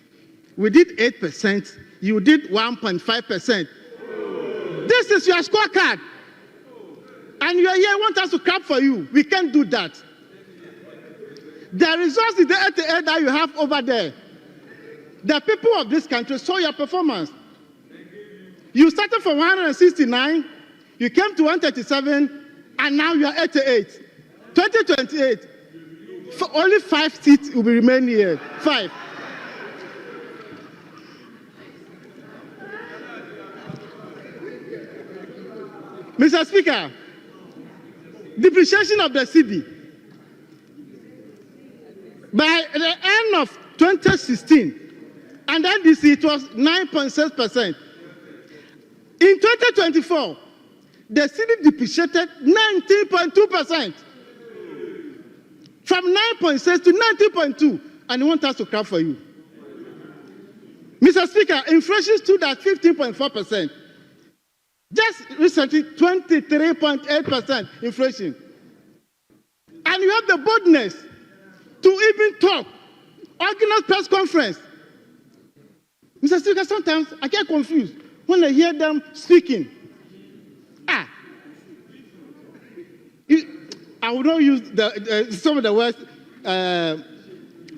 we did 8%, you did 1.5%. This is your scorecard. And you are here, want us to clap for you. We can't do that. The results is the 88 that you have over there. The people of this country saw your performance. You started from 169, you came to 137, and now you are 88. 2028. only 5 seats will be remain here. 5. Mr. Speaker, depreciation of the cedi. By the end of 2016, and NDC, it was 9.6%. In 2024, the cedi depreciated 19.2%. From 9.6 to 19.2, and they want us to clap for you. Mr. Speaker, inflation stood at 15.4%. Just recently, 23.8% inflation. And you have the boldness to even talk, organize press conference. Mr. Speaker, sometimes I get confused when I hear them speaking. I will not use some of the words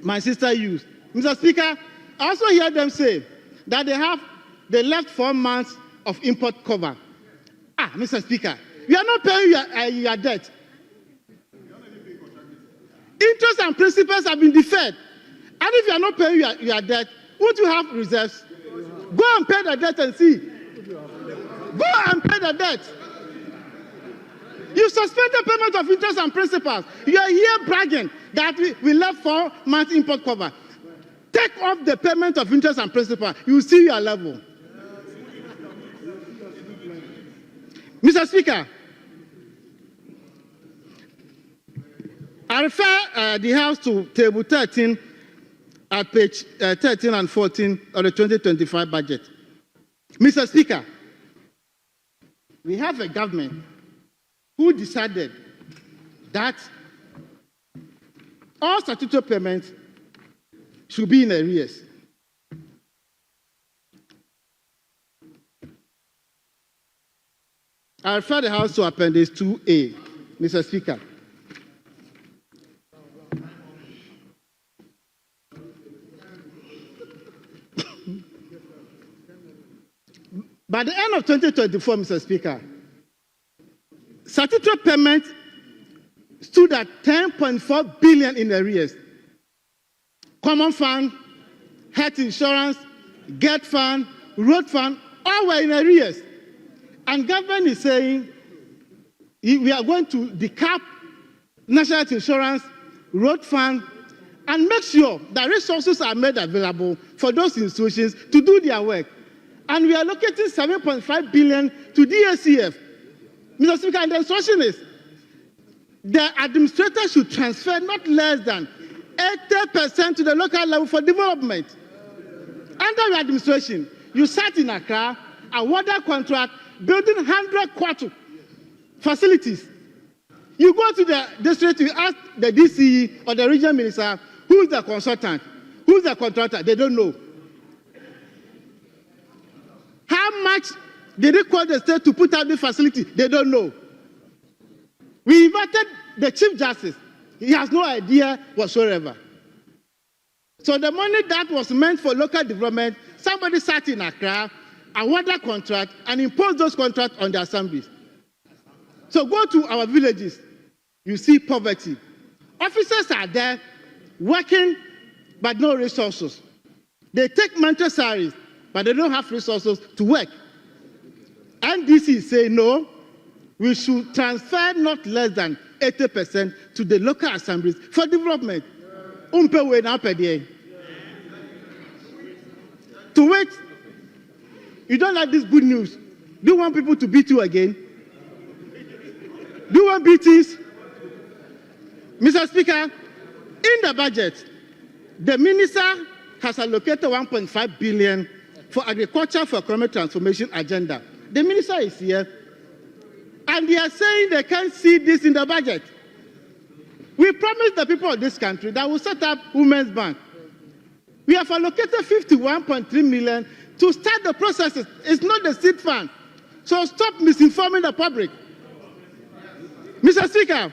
my sister used. Mr. Speaker, I also hear them say that they left 4 months of import cover. Mr. Speaker, you are not paying your debt. Interest and principals have been deferred. And if you are not paying your debt, won't you have reserves? Go and pay the debt and see. Go and pay the debt. You suspended payment of interest and principals. You are here bragging that we left 4 months import cover. Take off the payment of interest and principal. You will see your level. Mr. Speaker, I refer the House to table 13 at page 13 and 14 of the 2025 budget. Mr. Speaker, we have a government who decided that all statutory payments should be in arrears. I refer the House to Appendix 2A, Mr. Speaker. By the end of 2024, Mr. Speaker, statutory payment stood at 10.4 billion in arrears. Common fund, health insurance, GET fund, road fund, all were in arrears. And government is saying we are going to decap national health insurance, road fund, and make sure that resources are made available for those institutions to do their work. And we are allocating 7.5 billion to DACF. Mr. Speaker, and the instruction is the administrator should transfer not less than 80% to the local level for development. Under your administration, you sat in Accra, awarded contract, building 100 quarter facilities. You go to the district, you ask the DCE or the regional minister, who is the consultant, who is the contractor? They don't know. How much did it cost the state to put up the facility? They don't know. We invited the Chief Justice. He has no idea whatsoever. So the money that was meant for local development, somebody sat in Accra, awarded contract, and imposed those contracts on the assemblies. So go to our villages, you see poverty. Officers are there working, but no resources. They take monthly salaries, but they don't have resources to work. NDC say no, we should transfer not less than 80% to the local assemblies for development. To wait, you don't like this good news. Do you want people to beat you again? Do you want beatings? Mr. Speaker, in the budget, the minister has allocated 1.5 billion for agriculture for economic transformation agenda. The minister is here, and they are saying they can't see this in the budget. We promised the people of this country that we'll set up Women's Bank. We have allocated 51.3 million to start the processes. It's not the seed fund. So stop misinforming the public. Mr. Speaker,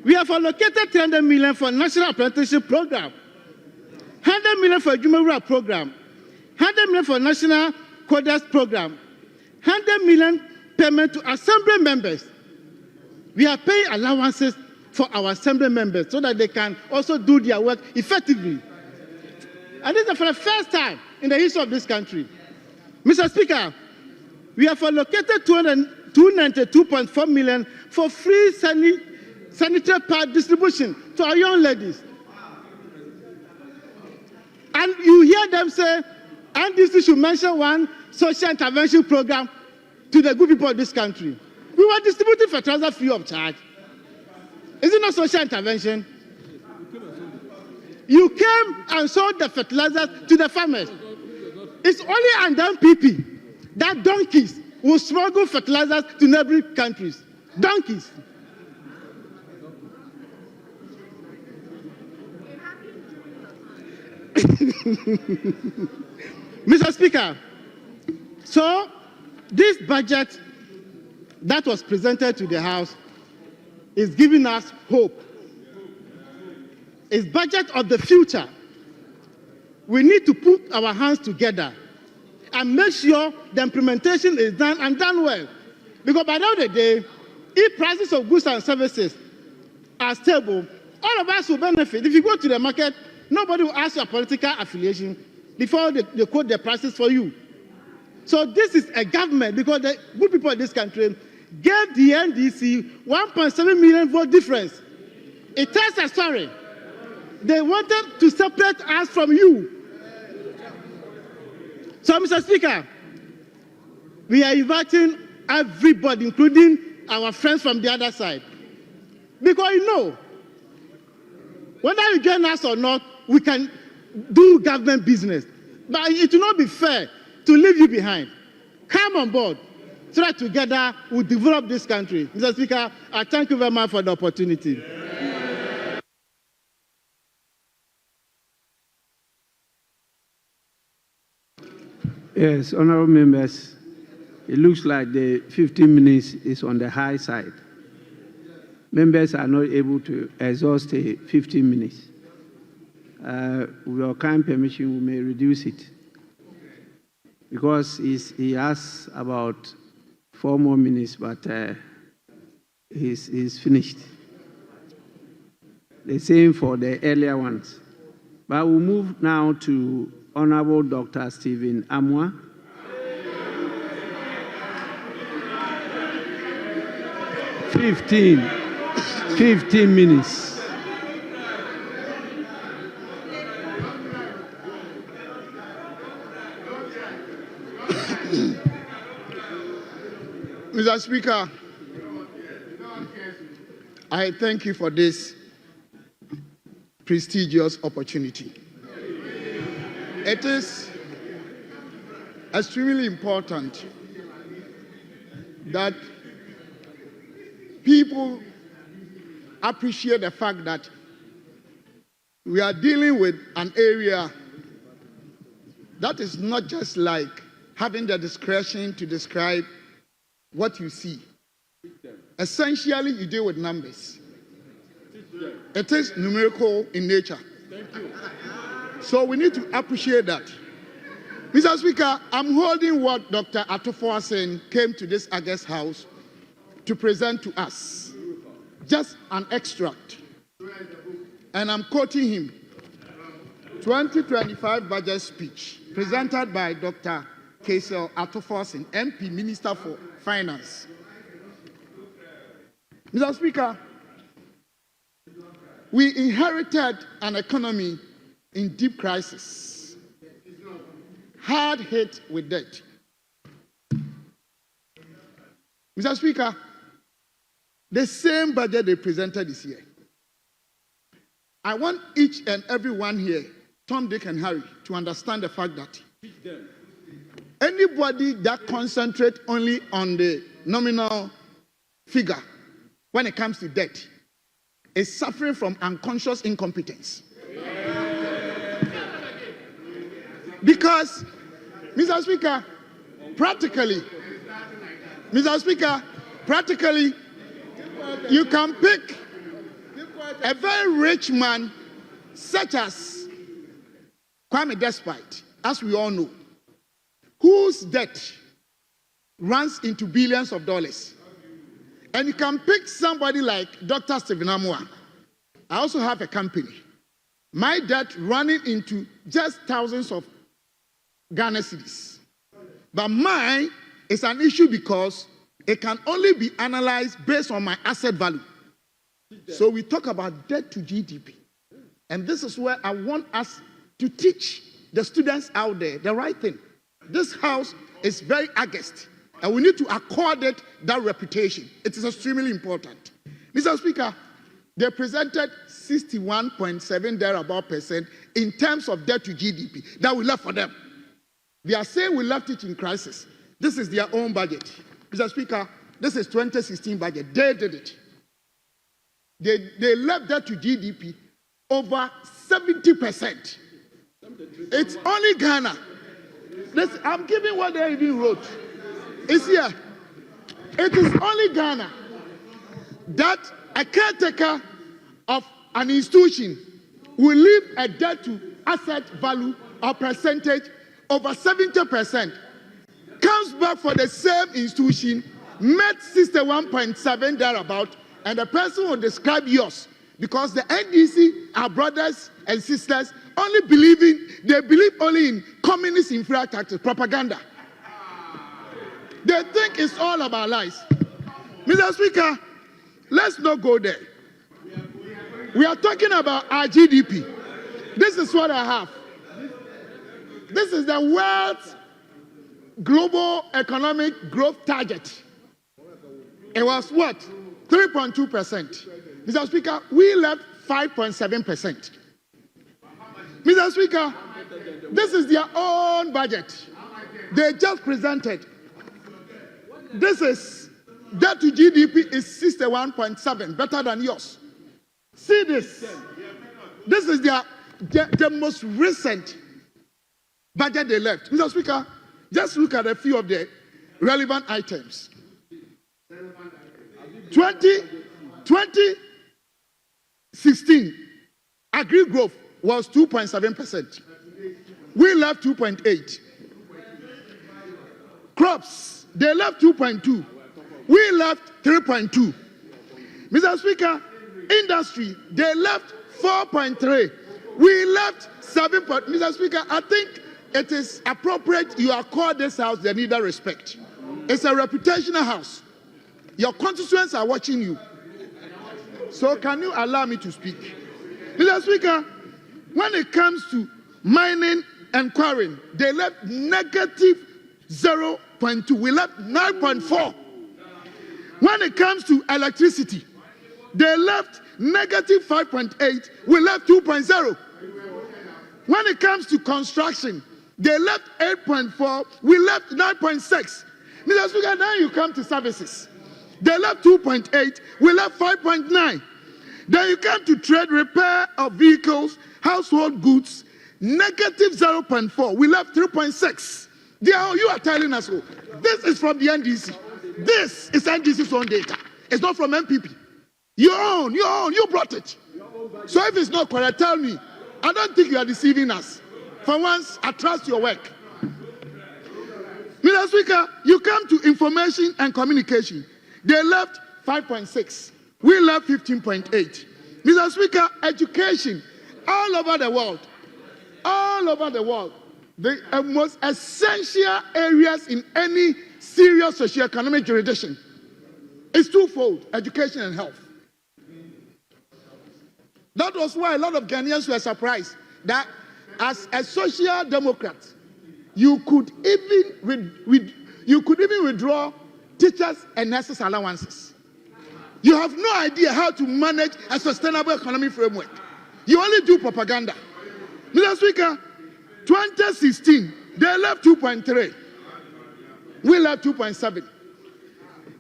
we have allocated 300 million for National Apprenticeship Program, 100 million for Jumawura Program, 100 million for National Coders Program, 100 million payment to assembly members. We are paying allowances for our assembly members so that they can also do their work effectively. And this is for the first time in the history of this country. Mr. Speaker, we have allocated 292.4 million for free sanitary pad distribution to our young ladies. And you hear them say, NDC should mention one social intervention program to the good people of this country. We were distributing fertilizer free of charge. Is it not social intervention? You came and sold the fertilizer to the farmers. It's only under NPP that donkeys will smuggle fertilizers to neighboring countries. Donkeys. Mr. Speaker, so this budget that was presented to the House is giving us hope. It's budget of the future. We need to put our hands together and make sure the implementation is done and done well. Because by the end of the day, if prices of goods and services are stable, all of us will benefit. If you go to the market, nobody will ask your political affiliation before they quote the prices for you. So this is a government, because the good people of this country gave the NDC 1.7 million vote difference. It tells a story. They wanted to separate us from you. So, Mr. Speaker, we are inviting everybody, including our friends from the other side. Because you know, whether you join us or not, we can do government business. But it will not be fair to leave you behind. Come on board so that together we'll develop this country. Mr. Speaker, I thank you very much for the opportunity. Yes, honorable members, it looks like the 15 minutes is on the high side. Members are not able to exhaust the 15 minutes. With your kind permission, we may reduce it. Because he has about 4 more minutes, but he's finished. The same for the earlier ones. But we'll move now to Honorable Dr. Stephen Amwa. Fifteen minutes. Mr. Speaker, I thank you for this prestigious opportunity. It is extremely important that people appreciate the fact that we are dealing with an area that is not just like having the discretion to describe what you see. Essentially, you deal with numbers. It is numerical in nature. Thank you. So we need to appreciate that. Mr. Speaker, I'm holding what Dr. Forson came to this August House to present to us. Just an extract. And I'm quoting him. 2025 budget speech presented by Dr. Forson, MP, Minister for Finance. Mr. Speaker, we inherited an economy in deep crisis, hard hit with debt. Mr. Speaker, the same budget they presented this year. I want each and every one here, Tom, Dick, and Harry, to understand the fact that anybody that concentrates only on the nominal figure when it comes to debt is suffering from unconscious incompetence. Because, Mr. Speaker, practically, you can pick a very rich man such as Kwame Despite, as we all know, whose debt runs into billions of dollars. And you can pick somebody like Dr. Stephen Amua. I also have a company. My debt running into just thousands of Ghana cedis. But mine is an issue because it can only be analyzed based on my asset value. So we talk about debt to GDP. And this is where I want us to teach the students out there the right thing. This house is very august, and we need to accord it that reputation. It is extremely important. Mr. Speaker, they presented 61.7 thereabout percent in terms of debt to GDP that we left for them. They are saying we left it in crisis. This is their own budget. Mr. Speaker, this is 2016 budget. They did it. They left debt to GDP over 70%. It's only Ghana. I'm giving what they even wrote. It's here. It is only Ghana that a caretaker of an institution will leave a debt to asset value or percentage over 70%, comes back for the same institution, met 61.7 thereabout, and the person will describe yours because the NDC are brothers and sisters they believe only in communist inferior taxes, propaganda. They think it's all about lies. Mr. Speaker, let's not go there. We are talking about our GDP. This is what I have. This is the world's global economic growth target. It was what? 3.2%. Mr. Speaker, we left 5.7%. Mr. Speaker, this is their own budget. They just presented. This is debt to GDP is 61.7, better than yours. See this. This is the most recent budget they left. Mr. Speaker, just look at a few of the relevant items. 2016, agri growth was 2.7%. We left 2.8. Crops, they left 2.2. We left 3.2. Mr. Speaker, industry, they left 4.3. We left 7. Mr. Speaker, I think it is appropriate you accord this house the needed respect. It's a reputational house. Your constituents are watching you. So can you allow me to speak? Mr. Speaker, when it comes to mining and quarrying, they left negative 0.2. We left 9.4. When it comes to electricity, they left negative 5.8. We left 2.0. When it comes to construction, they left 8.4. We left 9.6. Mr. Speaker, now you come to services. They left 2.8. We left 5.9. Then you come to trade, repair of vehicles, household goods, negative 0.4. We left 3.6. You are telling us, this is from the NDC. This is NDC's own data. It's not from NPP. You brought it. So if it's not correct, tell me. I don't think you are deceiving us. For once, I trust your work. Mr. Speaker, you come to information and communication. They left 5.6. We left 15.8. Mr. Speaker, education, all over the world, the most essential areas in any serious socio-economic jurisdiction is twofold, education and health. That was why a lot of Ghanaians were surprised that as a social democrat, you could even withdraw teachers and nurses' allowances. You have no idea how to manage a sustainable economic framework. You only do propaganda. Mr. Speaker, 2016, they left 2.3. We left 2.7.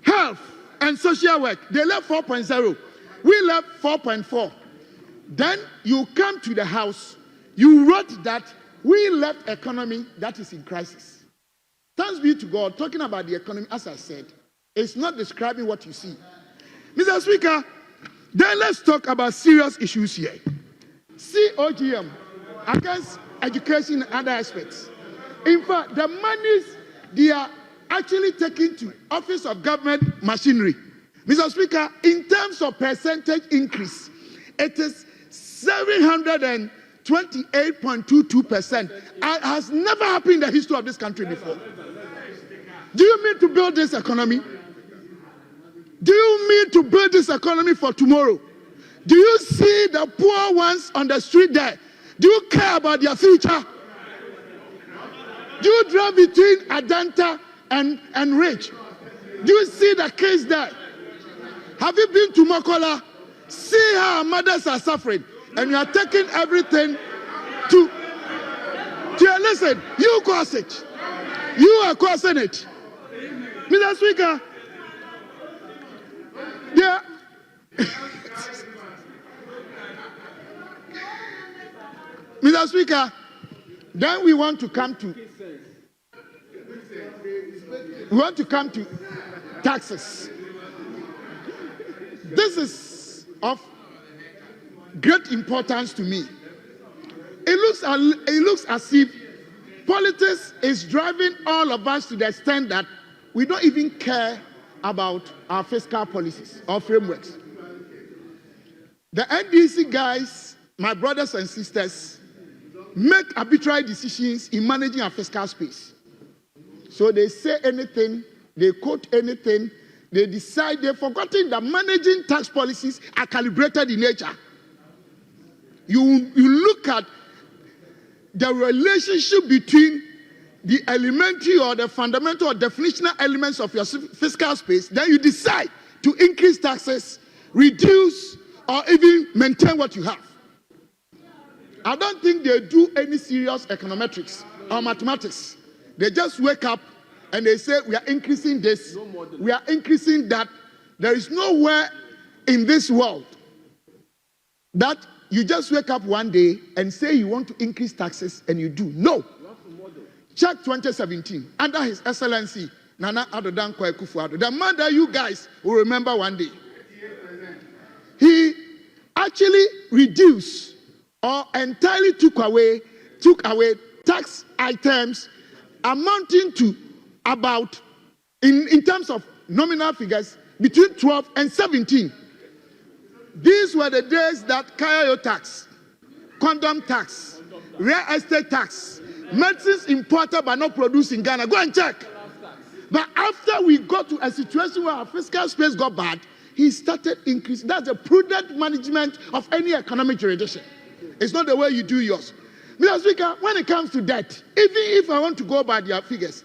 Health and social work, they left 4.0. We left 4.4. Then you come to the house, you wrote that we left economy that is in crisis. Thanks be to God, talking about the economy, as I said, it's not describing what you see. Mr. Speaker, then let's talk about serious issues here. COGM against education and other aspects. In fact, the monies they are actually taking to Office of Government Machinery. Mr. Speaker, in terms of percentage increase, it is 728.22%. It has never happened in the history of this country before. Do you mean to build this economy? Do you mean to build this economy for tomorrow? Do you see the poor ones on the street there? Do you care about their future? Do you drive between Adanta and Ridge? Do you see the case there? Have you been to Mokola? See how our mothers are suffering, and you are taking everything to listen. You cause it. You are causing it. Mr. Speaker, yeah. Mr. Speaker, then we want to come to taxes. This is of great importance to me. It looks as if politics is driving all of us to the extent that we don't even care about our fiscal policies or frameworks. The NDC guys, my brothers and sisters, make arbitrary decisions in managing our fiscal space. So they say anything, they quote anything, they decide, they've forgotten that managing tax policies are calibrated in nature. You look at the relationship between the elementary or the fundamental or definitional elements of your fiscal space, then you decide to increase taxes, reduce, or even maintain what you have. I don't think they do any serious econometrics or mathematics. They just wake up and they say, we are increasing this, we are increasing that. There is nowhere in this world that you just wake up one day and say you want to increase taxes and you do. No. Check 2017, under His Excellency, Nana Addo Dankwa Akufo-Addo, the man that you guys will remember one day. He actually reduced or entirely took away tax items amounting to about, in terms of nominal figures, between 12 and 17. These were the days that Kayayo tax, condom tax, real estate tax, medicines imported but not produced in Ghana. Go and check. But after we got to a situation where our fiscal space got bad, he started increasing. That's the prudent management of any economic jurisdiction. It's not the way you do yours. Mr. Speaker, when it comes to debt, even if I want to go by their figures,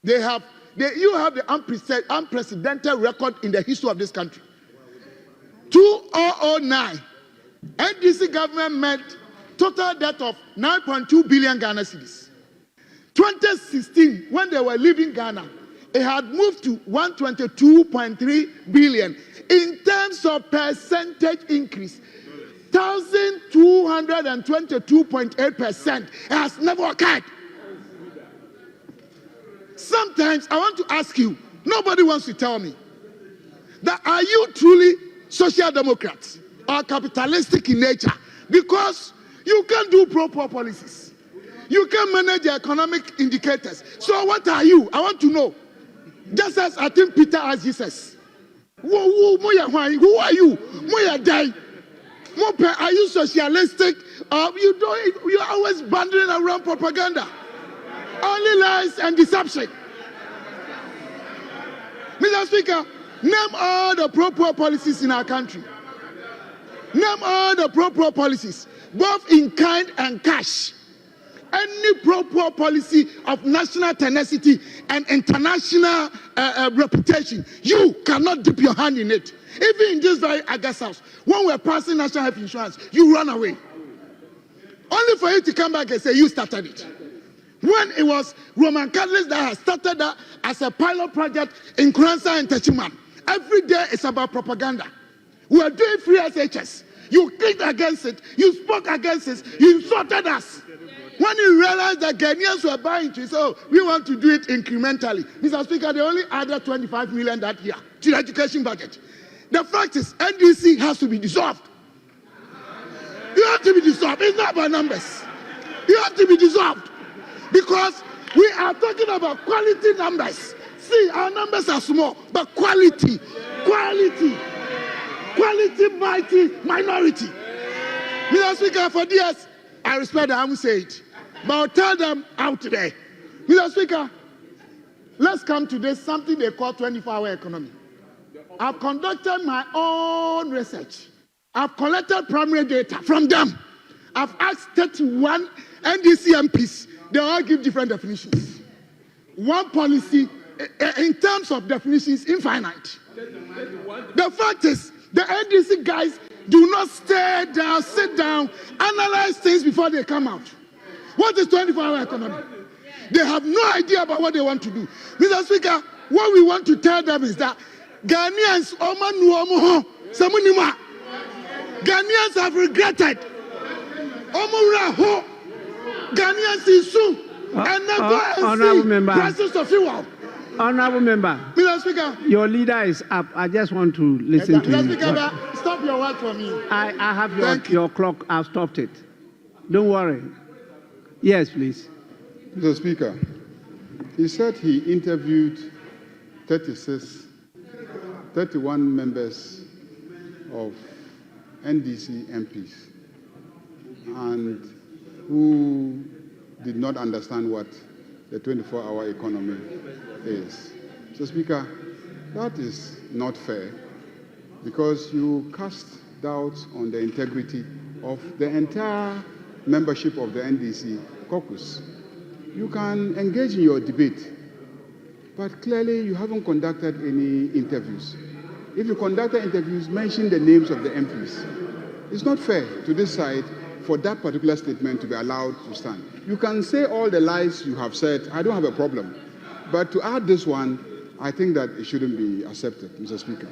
you have the unprecedented record in the history of this country. 2009, NDC government met total debt of 9.2 billion Ghana cedis. 2016, when they were leaving Ghana, it had moved to 122.3 billion. In terms of percentage increase, 1,222.8%. It has never occurred. Sometimes I want to ask you, nobody wants to tell me, that are you truly social democrats or capitalistic in nature? Because you can't do proper policies. You can't manage the economic indicators. So what are you? I want to know. Just as I think Peter asked Jesus, who are you? Are you socialistic? You're always bundling around propaganda. Only lies and deception. Mr. Speaker, name all the pro-poor policies in our country. Name all the pro-poor policies, both in kind and cash. Any pro-poor policy of national tenacity and international reputation, you cannot dip your hand in it. Even in this very August house, when we're passing national health insurance, you run away. Only for you to come back and say you started it. When it was Roman Catholics that had started that as a pilot project in Nkrumah and Techiman. Every day it's about propaganda. We are doing free SHS. You kicked against it. You spoke against it. You insulted us. When you realized that Ghanaians were buying to it, so we want to do it incrementally. Mr. Speaker, they only added 25 million that year to the education budget. The fact is, NDC has to be dissolved. You have to be dissolved. It's not about numbers. You have to be dissolved. Because we are talking about quality numbers. See, our numbers are small, but quality, minority. Mr. Speaker, for this, I respect that I won't say it, but I'll tell them out today. Mr. Speaker, let's come to this, something they call 24-hour economy. I've conducted my own research. I've collected primary data from them. I've asked 31 NDC MPs. They all give different definitions. One policy, in terms of definitions, infinite. The fact is, the NDC guys do not stay down, sit down, analyze things before they come out. What is 24-hour economy? They have no idea about what they want to do. Mr. Speaker, what we want to tell them is that Ghanaians, Ghanaians have regretted. Ghanaians is soon. And never prices of fuel. Honorable member, Mr. Speaker, your leader is up. I just want to listen to you. Mr. Speaker, stop your work for me. I have your clock. I've stopped it. Don't worry. Yes, please. Mr. Speaker, he said he interviewed 31 members of NDC MPs and who did not understand what the 24-hour economy is. So, Speaker, that is not fair because you cast doubts on the integrity of the entire membership of the NDC caucus. You can engage in your debate, but clearly you haven't conducted any interviews. If you conducted interviews, mention the names of the MPs. It's not fair to this side for that particular statement to be allowed to stand. You can say all the lies you have said. I don't have a problem. But to add this one, I think that it shouldn't be accepted, Mr. Speaker.